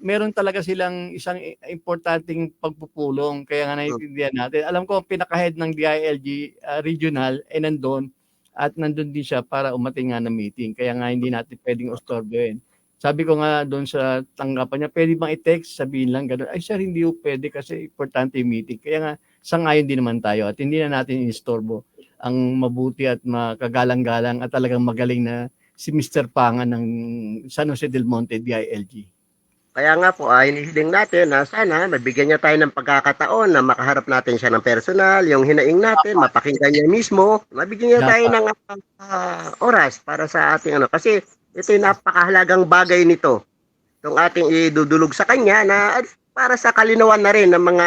meron talaga silang isang importanteng pagpupulong. Kaya nga naiintindihan natin. Alam ko, pinaka-head ng DILG regional nandun at nandun din siya para umating nga ng meeting. Kaya nga hindi natin pwedeng ostorbohin. Sabi ko nga doon sa tanggapan niya, pwede bang i-text? Sabihin lang gano'n. Ay sir, hindi po pwede kasi importante yung meeting. Kaya nga, sangayon din naman tayo at hindi na natin inistorbo ang mabuti at makagalang-galang at talagang magaling na si Mr. Pangan ng San Jose del Monte DILG. Kaya nga po, hinihiling natin na sana mabigyan niya tayo ng pagkakataon na makaharap natin siya ng personal, yung hinaing natin, mapakinggan niya mismo, mabigyan niya tayo ng oras para sa ating Kasi ito yung napakahalagang bagay nito. Itong ating idudulog sa kanya na para sa kalinawan na rin ng mga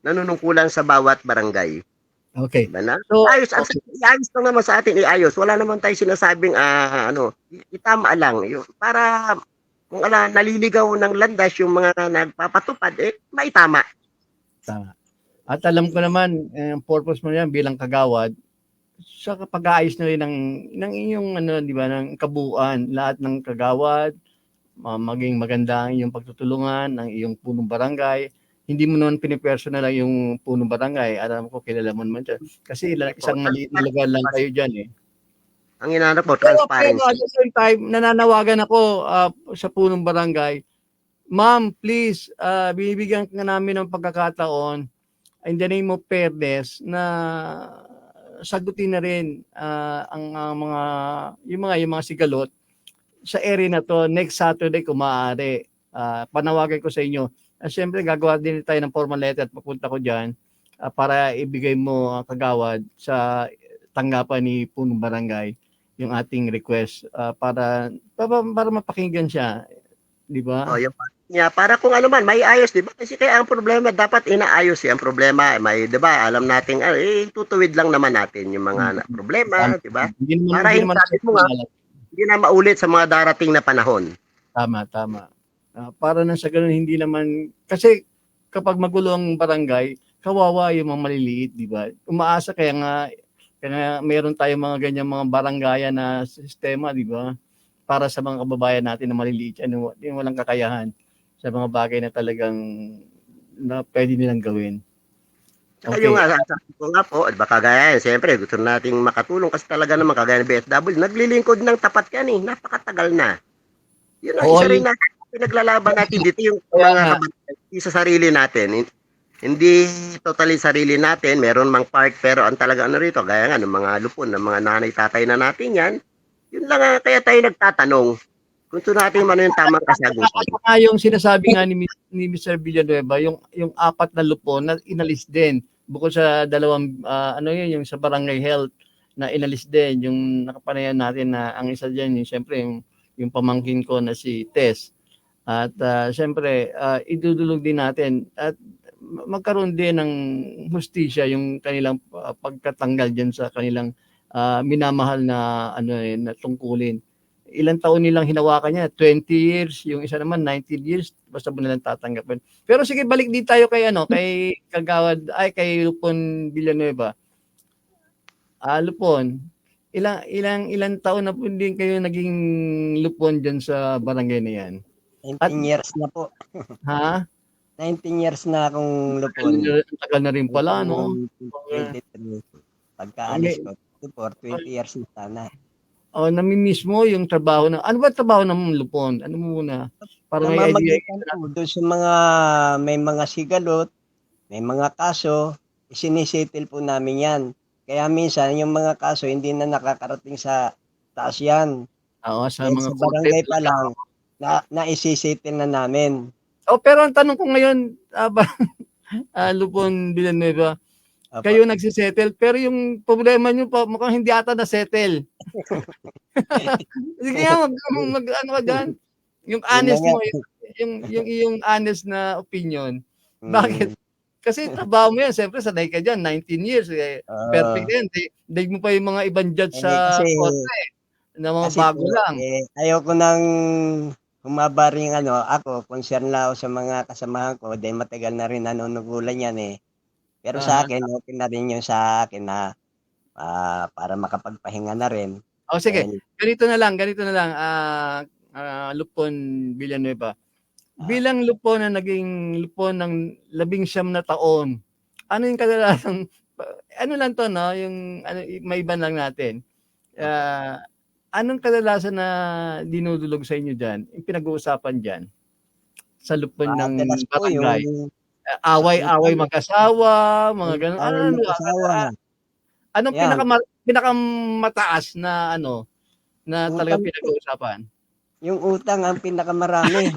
nanunungkulan sa bawat barangay. Okay. Diba na? So, ayos lang naman sa atin iayos. Wala naman tayo sinasabing itama lang. Para kung naliligaw ng landas yung mga nagpapatupad, maitama. Tama. At alam ko naman, ang purpose mo yan bilang kagawad, sa pag-aayos na rin ng inyong di ba, ng kabuuan, lahat ng kagawad, maging maganda ang iyong pagtutulungan ng iyong punong barangay. hindi mo naman pinipersonal lang yung punong barangay. Alam ko, kilala mo naman dyan. Kasi isang maliit na lugar lang kayo dyan eh. Ang inaanap mo, Pero transparency. at the same time, nananawagan ako sa punong barangay, ma'am, please, binibigyan ka namin ng pagkakataon in the name of fairness na sagutin na rin ang yung mga sigalot sa area na to next Saturday kung maaari. Panawagan ko sa inyo. Siyempre, gagawa din tayo ng formal letter at papunta ko dyan para ibigay mo kagawad sa tanggapan ni punong barangay yung ating request para mapakinggan siya, di ba? Oh, yung para kung ano man may ayos, 'di ba? Kasi kaya ang problema dapat inaayos ang problema, may 'di ba? Alam nating tutuwid lang naman natin yung mga problema, 'di ba? Para hindi na maulit sa mga darating na panahon. Tama. Para na sa ganun hindi naman kasi kapag magulo ang barangay, kawawa yung mga maliliit, di ba? Umaasa kaya mayroon tayong mga ganyan mga barangaya na sistema, di ba? Para sa mga kababayan natin na maliliit, yung walang kakayahan sa mga bagay na talagang na pwede nilang gawin. Okay. Yung sabi ko nga po, baka kagaya, siyempre gusto nating makatulong kasi talaga naman kagaya ng BSW, naglilingkod ng tapat yan eh, napakatagal na. Yun ang isa rin na pinaglalaban natin dito yung mga kababayan sa sarili natin. Hindi totally sarili natin, meron mang part pero ang talaga rito, gaya nga ng mga lupon, ng mga nanay tatay na natin yan, yun lang kaya tayo nagtatanong kung ito natin man yung tamang kasagutan. Yung sinasabi nga ni Mr. Villanueva, yung 4 na lupon na inalis din, bukod sa dalawang, yung sa barangay health na inalis din, yung nakapanayan natin na ang isa dyan, siyempre yung pamangkin ko na si Tess. At siyempre, idudulog din natin at magkaroon din ng hustisya yung kanilang pagkatanggal diyan sa kanilang minamahal na na tungkulin. Ilang taon nilang hinawakan niya? 20 years, yung isa naman 19 years, basta mo nilang tatanggapin. Pero sige, balik din tayo kay kay Kagawad kay Lupon Villanueva. Lupon, ilang taon na po din kayo naging lupon diyan sa barangay na yan? 19 years na po. Ha? 19 years na akong lupon. Tagal na rin pala, no? 23. Pagkaalis ko, for 20 years na sana. Namimiss mo yung trabaho na, ano ba trabaho ng lupon? Ano muna? Para may idea. Doon sa mga, may mga sigalot, may mga kaso, isinisettle po namin yan. Kaya minsan, yung mga kaso, hindi na nakakarating sa taas yan. Sa mga barangay pa lang, na-isisettle na namin. Pero ang tanong ko ngayon, Lupon Villanueva, kayo nagsisettle, pero yung problema nyo pa, mukhang hindi ata na-settle. Sige nga, ano ka dyan? Yung honest mo, yung honest na opinion. Bakit? Kasi trabaho mo yan, siyempre sanay ka dyan, 19 years, perfect yan. Daig mo pa yung mga ibang judge sa korte, na mga bago lang. Ayoko nang humaba rin ako, concern lang ako sa mga kasamahan ko, dahil matagal na rin nanunugulan yan eh. Pero sa akin, okay na rin yung sa akin na para makapagpahinga na rin. Sige, ganito na lang, Lupon Villanueva. Bilang lupon na naging lupon ng 19 na taon, ano yung kadalasang, ano lang to, no? Yung, may iban lang natin. Anong kadalasan na dinudulog sa inyo dyan? Yung pinag-uusapan dyan? Sa lupon ng barangay? Away-away mag-asawa, mga ganun. Anong pinakamataas na na talaga pinag-uusapan? Yung utang ang pinakamarami.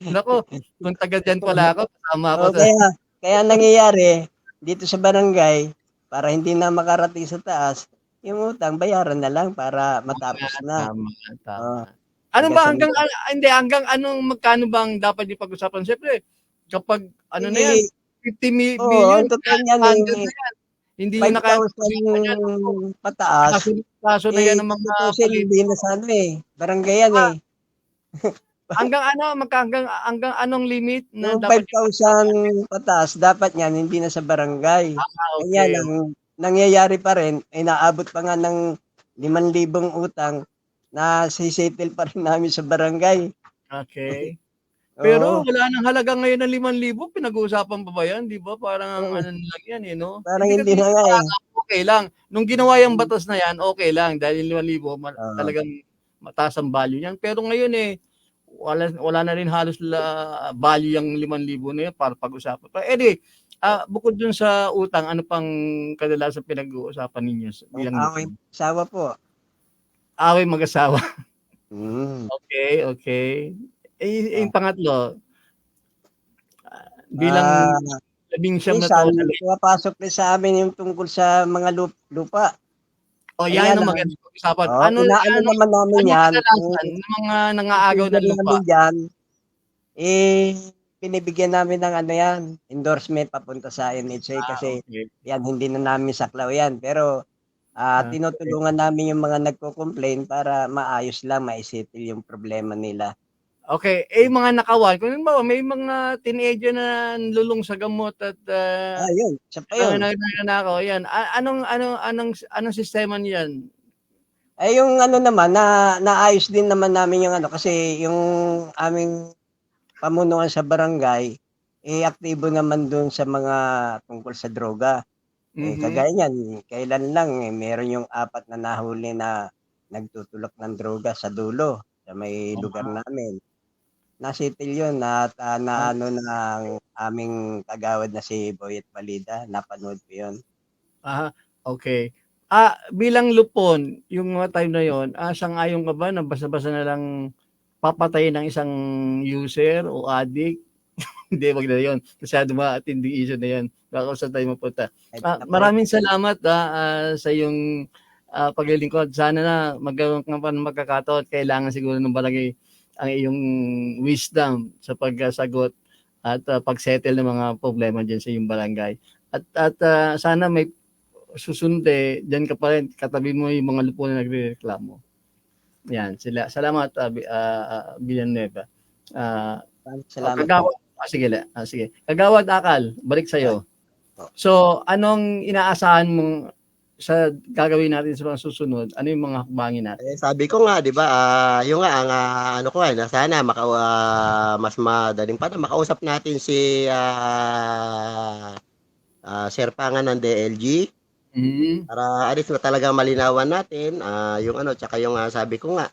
Nako, kung taga dyan pala ako, kasama ako. Kaya nangyayari, dito sa barangay, para hindi na makarating sa taas, yung utang, bayaran na lang para matapos na. Tama. Ano ba hanggang anong magkano bang dapat yung pag-usapan? Siyempre, kapag na yan, 50 million, totoo yan. Hindi na kaya pataas. Kaso na yan ng mga hindi na sa barangay yan hanggang anong limit na dapat 5,000 pataas, dapat yan hindi na sa barangay. Kaya lang nangyayari pa rin, inaabot pa nga ng 5,000 utang na sisettle pa rin namin sa barangay. Okay. Pero Oo, wala nang halaga ngayon ng 5,000, pinag-uusapan pa ba yan, 'di ba? Parang ang oo, ano lang yan, eh, no? parang Hindi hindi kasi na nga eh. okey lang. Nung ginawa yung batas na yan, okey lang dahil yung 5,000 Oo. talagang mataas ang value niyan. Pero ngayon, eh, wala na rin halos value yang 5,000 na yan para pag-usapan pa. Anyway, bukod dun sa utang, ano pang kadalasan pinag-uusapan ninyo Ang bilang away lupon? asawa po. Away mag-asawa. Mm. Okay, okay. Eh, Ah, yung pangatlo, bilang ah, 19 na minsan taon na rin. pumapasok din sa amin yung tungkol sa mga lupa. O Kaya yan ang lang, magandang pag-usapan. oo, inaano naman namin Anong yan, kadalasan ng mga nangaagaw procedure ng lupa? namin diyan, eh, binibigyan namin ng ano yan, endorsement papunta sa NHA kasi Okay. yan, hindi na namin saklaw yan. Pero Okay. tinutulungan namin yung mga nagko-complain para maayos lang, maisettle yung problema nila. Okay, eh mga nakawan, kung halimbawa may mga teenager na lulong sa gamot at Yun, isa pa yun. nagnanakaw, yan. Anong sistema niyan? Ay yung ano naman naayos din naman namin yung ano kasi yung aming pamunuan sa barangay aktibo naman dun sa mga tungkol sa droga. Kagaya niyan, kailan lang meron yung 4 na nahuli na nagtutulak ng droga sa dulo sa may lugar namin. Nasettle yun at naano ng aming kagawad na si Boyet Balida, napanood ko yun. Okay. Bilang lupon, yung mga time na yon, sang-ayon ka ba na basta-basta na lang papatayin ng isang user o addict? Hindi, wag na yun. Masyado matinding issue na yan. Baka sa tayo mapunta. Maraming salamat sa iyong paglilingkod. Sana na magkaroon ka pa ng magkakataon. Kailangan siguro ng barangay ang iyong wisdom sa pagsagot at pag-settle ng mga problema dyan sa iyong barangay. At sana may susunod dyan ka pa rin, katabi mo yung mga lupo na nagre-reklamo. Yan, sila. Salamat, Villanueva. Salamat. Sige. Kagawad Akal, balik sa'yo. So, anong inaasahan mong sa gagawin natin sa mga susunod? Ano yung mga hakbangin natin? Sabi ko nga, 'di ba? Yung nga ang ano ko na sana mas madaling pa na makausap natin si Sir Pangan ng DLG para alis na talagang malinawan natin yung ano tsaka yung sabi ko nga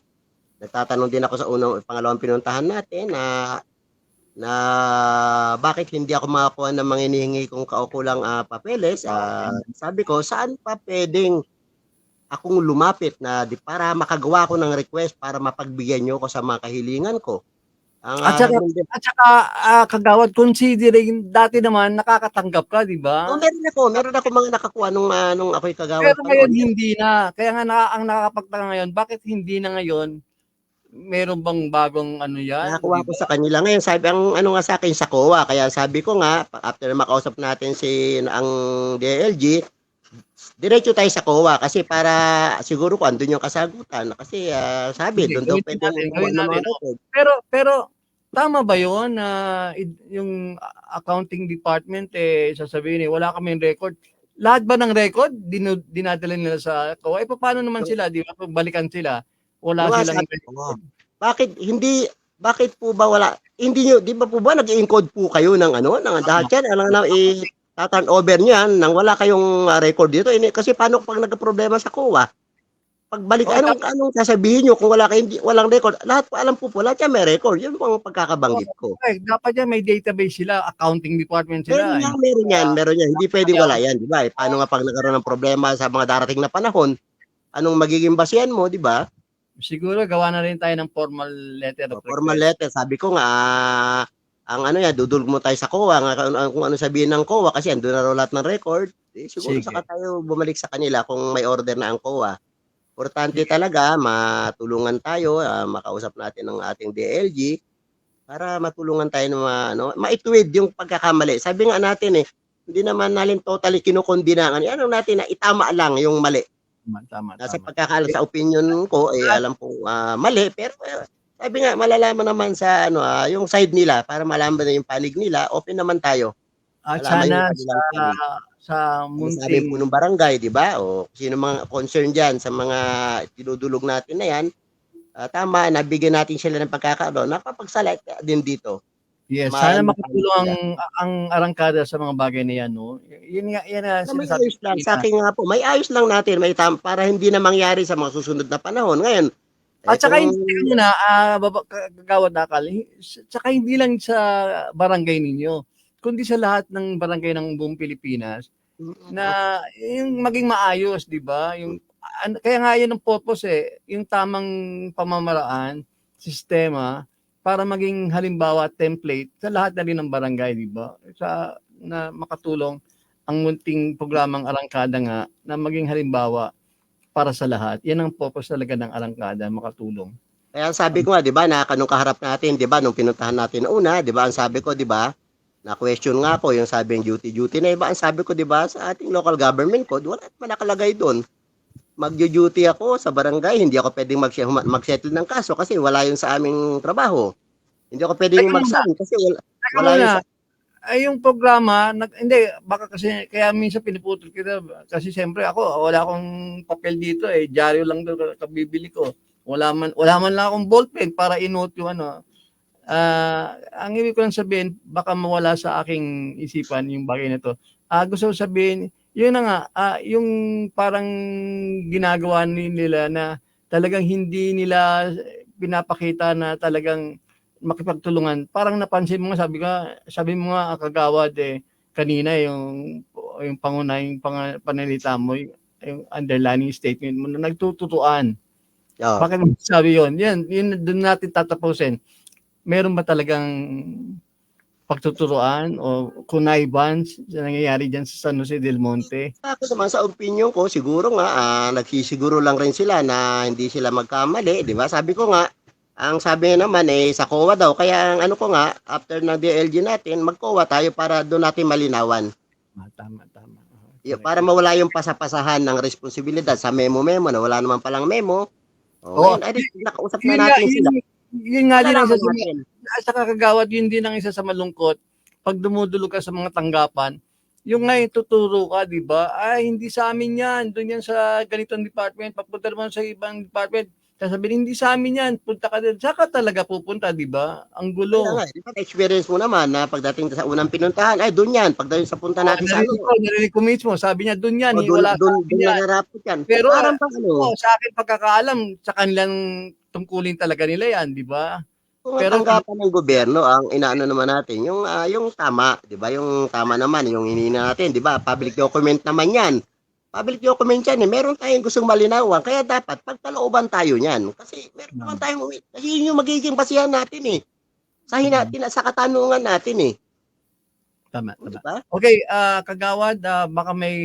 nagtatanong din ako sa pangalawang pinuntahan natin na bakit hindi ako makakuha ng mga hinihingi kong kaukulang papeles. Sabi ko, saan pa pwedeng akong lumapit na para makagawa ko ng request para mapagbigyan nyo ko sa mga kahilingan ko. At saka kagawad, considering dati naman nakakatanggap ka, di ba? Meron ako mga nakakuha nung ako'y kagawad. Pero ngayon hindi na. Kaya nga ang nakakapagtaka ngayon, bakit hindi na ngayon? Meron bang bagong ano yan? Nakakuha ko sa kanila ngayon. Sabi ang ano nga sa akin sa COA. Kaya sabi ko nga, after makausap natin ang DLG, diretso tayo sa COA kasi para siguro ko andun yung kasagutan. Kasi sabi, doon daw pwede Pero tama ba yun na yung accounting department sasabihin wala kaming record? Lahat ba ng record dinadala nila sa COA? Paano naman sila? Di ba? Balikan sila. Wala silang record. Bakit po ba wala? Hindi nyo, di ba po ba nag-encode po kayo ng lahat yan? Turn over nyo yan nang wala kayong record dito. Kasi paano pag nagka-problema sa COA? Pagbalik, anong sasabihin nyo kung walang record? Lahat po, alam po lahat yan may record. Yun po ang pagkakabanggit ko. Dapat yan may database sila, accounting department sila. Meron yan. Hindi pwedeng wala yan, di ba? Paano nga pag nagkaroon ng problema sa mga darating na panahon, anong magiging basihan mo, di ba? Siguro gawa na rin tayo ng formal letter of request. Formal letter, sabi ko nga, ang dudulog mo tayo sa COA, kung ano sabihin ng COA, kasi andun na raw lahat ng record, siguro saka tayo bumalik sa kanila kung may order na ang COA. Importante talaga, matulungan tayo, makausap natin ng ating DLG, para matulungan tayo na maituwid yung pagkakamali. Sabi nga natin hindi naman natin totally kinukondinangan. Ano natin na itama lang yung mali. Tama. Sa pagkakaalam sa opinion ko, alam po mali, pero sabi nga, malalaman naman sa yung side nila, para malaman na yung panig nila, open naman tayo. At sana sa munting... Sabi po ng barangay, di ba? O sino mga concern dyan sa mga tinudulog natin na yan, tama, nabigyan natin sila ng pagkakaroon, napapagsalat din dito. Yes, sana Maano makatulong ang arangkada sa mga bagay na yan, no? Yun nga, yan na na may sinasabi ayos ko lang. kanina. Sa akin nga po, may ayos lang natin, para hindi na mangyari sa mga susunod na panahon. Ngayon, At saka kung hindi ano na, kagawad nakal, saka hindi lang sa barangay ninyo, kundi sa lahat ng barangay ng buong Pilipinas na yung maging maayos, di ba? Yung kaya nga yun ang purpose yung tamang pamamaraan, sistema para maging halimbawa template sa lahat na rin ng barangay, di ba? Na makatulong ang munting programang arangkada nga na maging halimbawa para sa lahat. Yan ang purpose talaga ng arangkada, makatulong. Kaya sabi ko nga, 'di ba, na kanong kaharap natin, 'di ba, nung pinuntahan natin una, 'di ba, ang sabi ko, 'di ba, na question nga ko yung sabing duty na iba, ang sabi ko, 'di ba, sa ating local government code, wala naman nakalagay doon. Magjo-duty ako sa barangay, hindi ako pwedeng mag-settle ng kaso kasi wala yun sa aming trabaho. Hindi ako pwedeng mag-sign kasi wala yun sa... Ay, yung programa, hindi, baka kasi, kaya minsan piniputol kita, kasi siyempre ako, wala akong papel dito dyaryo lang doon kabibili ko. Wala man lang akong ballpen para i-note yung ano. Ang ibig ko lang sabihin, baka mawala sa aking isipan yung bagay na to. Gusto ko sabihin, yun na nga, yung parang ginagawa nila na talagang hindi nila pinapakita na talagang makipagtulungan. Parang napansin mo nga, sabi mo nga kagawad kanina yung pangunahing pananalita mo, yung underlining statement mo na nagtututuan. Oh. Bakit sabi yun? Yun doon natin tatapusin. Meron ba talagang pagtuturuan o kunayban na nangyayari dyan sa San Jose del Monte? Ako naman sa opinion ko, siguro nga, nagsisiguro lang rin sila na hindi sila magkamali, di ba? Sabi ko nga, ang sabi naman sa COA daw, kaya ang ano ko nga, after ng DLG natin, mag-COA tayo para doon natin malinawan. Tama. Para mawala yung pasapasahan ng responsibilidad sa memo na wala naman palang memo. Ngayon, nakausap na natin sila. Yun nga din ang sa kagawad, yun din ang isa sa malungkot. Pag dumudulog ka sa mga tanggapan, yung ngayon tuturo ka, di ba? Hindi sa amin yan. Doon yan sa ganitong department. Pagpunta naman sa ibang department, sasabihin, hindi sa amin yan. Punta ka din. Saka talaga pupunta, di ba? Ang gulo. Experience mo naman na pagdating sa unang pinuntahan, doon yan. Pagdating sa punta natin sa narinig ko mismo. Sabi niya, doon yan. Doon nararapot yan. Pero parang sa akin pagkakaalam, sa kanilang tungkulin talaga nila yan, di ba? Kung ang tanggapan ng gobyerno, ang inaano naman natin, yung tama, di ba? Yung tama naman, yung hinina natin, di ba? Public document naman yan. Public document yan meron tayong gustong malinawan, kaya dapat pagkalooban tayo niyan. Kasi meron naman tayong, kasi yun yung magiging basihan natin sa katanungan natin Tama. Diba? Okay, kagawad, baka may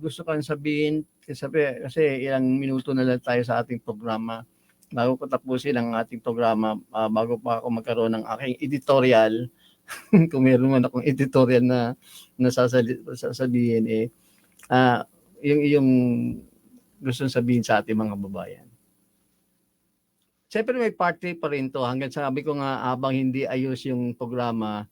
gusto kang sabihin kasi ilang minuto na lang tayo sa ating programa. Bago ko tapusin ang ating programa, bago pa ako magkaroon ng aking editorial, kung meron man akong editorial na sasabihin yung gusto sabihin sa ating mga babayan. Siyempre may party pa rin to. Hanggang sabi ko nga, habang hindi ayos yung programa,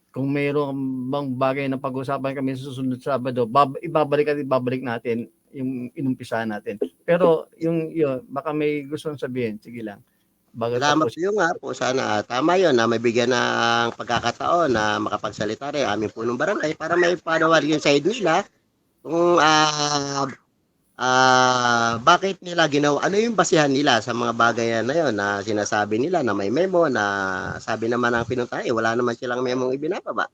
kung mayroong bang bagay na pag-usapan kami sa susunod Sabado, ibabalik natin yung inumpisahan natin. Pero yung baka may gustong sabihin, sige lang. Salamat po nga po. Sana tama yun na mabigyan ng pagkakataon na makapagsalita rin aming punong barangay para may panawar yung side nila kung bakit nila ginawa, ano yung basihan nila sa mga bagay na yun na sinasabi nila na may memo na sabi naman ang pinuntahan, wala naman silang memong ibinababa.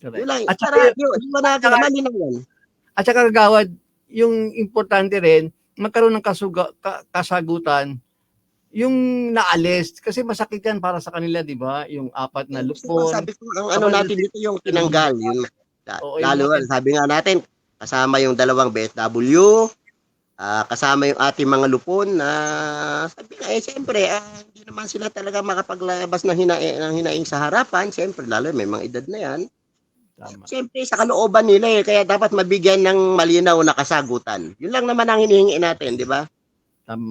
Yun lang. At saka, at saka kagawad, yung importante rin, magkaroon ng kasagutan yung naalis. Kasi masakit yan para sa kanila, di ba? Yung 4 na lupon. Sabi ko, ang natin dito yung tinanggal. Yung, lalo, sabi nga natin, kasama yung 2 BSW, kasama yung ating mga lupon na sabi nga, siyempre, hindi naman sila talaga makapaglabas ng hinaing sa harapan. Siyempre, lalo may mga edad na yan. Tama. Siyempre, sa kalooban nila kaya dapat mabigyan ng malinaw na kasagutan. Yun lang naman ang hinihingi natin, di ba?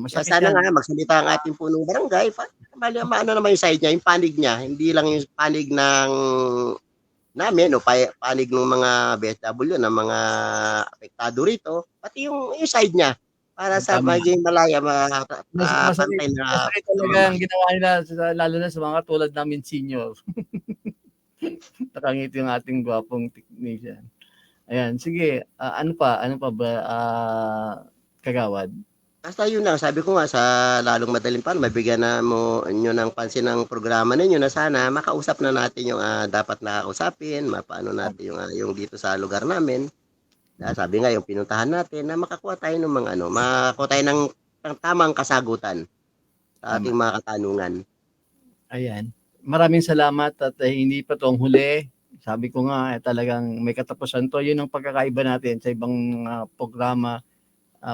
Sana nga, magsalita ang ating punong barangay, ano naman yung side niya, yung panig niya, hindi lang yung panig ng namin o panig ng mga BSW na mga apektado rito, pati yung side niya para sa maging malaya masakit talaga ang ginawa nila lalo na sa mga tulad namin senior. Nakangiti yung ating gwapong technician. Ayan, sige, ano pa ba, Kagawad? Basta yun lang, sabi ko nga sa lalong madaling paano, mabigyan na mo nyo ng pansin ng programa ninyo na sana makausap na natin yung dapat nakakausapin, mapaano natin yung dito sa lugar namin. Sabi nga yung pinuntahan natin na makakuha tayo ng mga makakuha tayo ng tamang kasagutan sa ating mga katanungan. Ayan. Maraming salamat at hindi pa to ang huli. Sabi ko nga, talagang may katapusan to. Yun ang pagkakaiba natin sa ibang programa,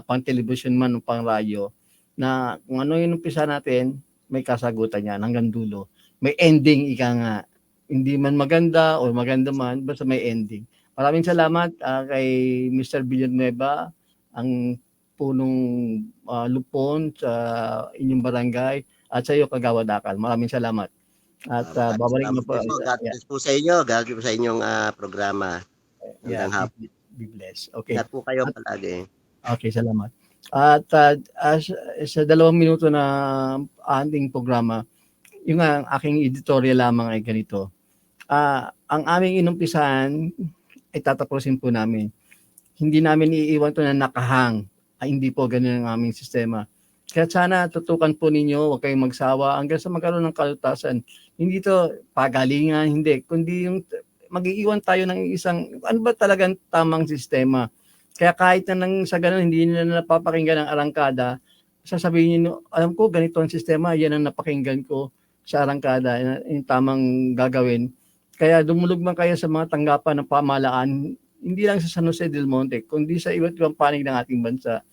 pang television man o pang radyo, na kung ano yung umpisa natin, may kasagutan yan hanggang dulo. May ending, ika nga. Hindi man maganda o maganda man, basta may ending. Maraming salamat kay Mr. Villanueva, ang punong lupon sa inyong barangay, at sa iyo, Kagawad Akal. Maraming salamat. At babalik na po. God bless po sa inyo. God bless po sa inyong programa. Yeah, be blessed. Okay. Ingat po kayo palagi. Okay, salamat. At sa 2 minuto na ating programa, yung aking editorial lamang ay ganito. Ang aming inumpisahan ay tatapusin po namin. Hindi namin iiwan to na nakahang. Hindi po ganun ang aming sistema. Kaya sana tutukan po ninyo, huwag kayong magsawa hanggang sa magkaroon ng kalutasan. Hindi to pagalingan, hindi. Kundi yung mag-iiwan tayo ng isang, ano ba talagang tamang sistema. Kaya kahit na sa ganun, hindi nila napapakinggan ang arangkada, sasabihin nyo, alam ko, ganito ang sistema, yan ang napakinggan ko sa arangkada, yung tamang gagawin. Kaya dumulog man kayo sa mga tanggapan ng pamahalaan, hindi lang sa San Jose del Monte, kundi sa iba't ibang panig ng ating bansa.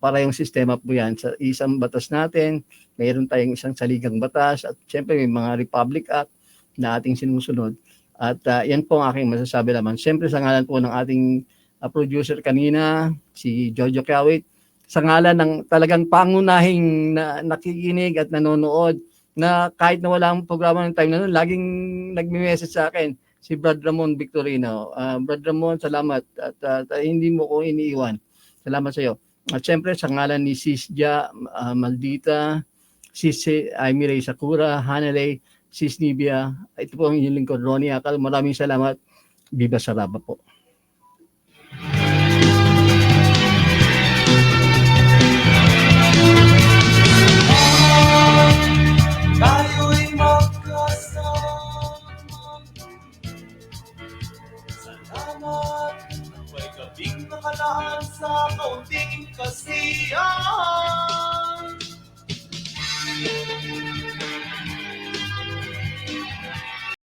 Para yung sistema po yan. Sa isang batas natin, mayroon tayong isang saligang batas at siyempre may mga Republic Act na ating sinusunod. At yan po ang aking masasabi naman. Siyempre sa ngalan po ng ating producer kanina, si Jojo Kiawit, sa ngalan ng talagang pangunahing nakikinig at nanonood na kahit na wala ang programa ng time na noon, laging nagme-message sa akin, si Brad Ramon Victorino. Brad Ramon, salamat at hindi mo ko iniiwan. Salamat sa iyo. At syempre sa ngalan ni Sis Ja Maldita, Sis Amy Ray Sakura, Hanalay, Sis Nibia, ito po ang inyong lingkod, Ronnie Akal. Maraming salamat. Viva Saraba po. Tayo'y magkasama. Salamat. May gabing nakalaan sa kaunting kasiyahan.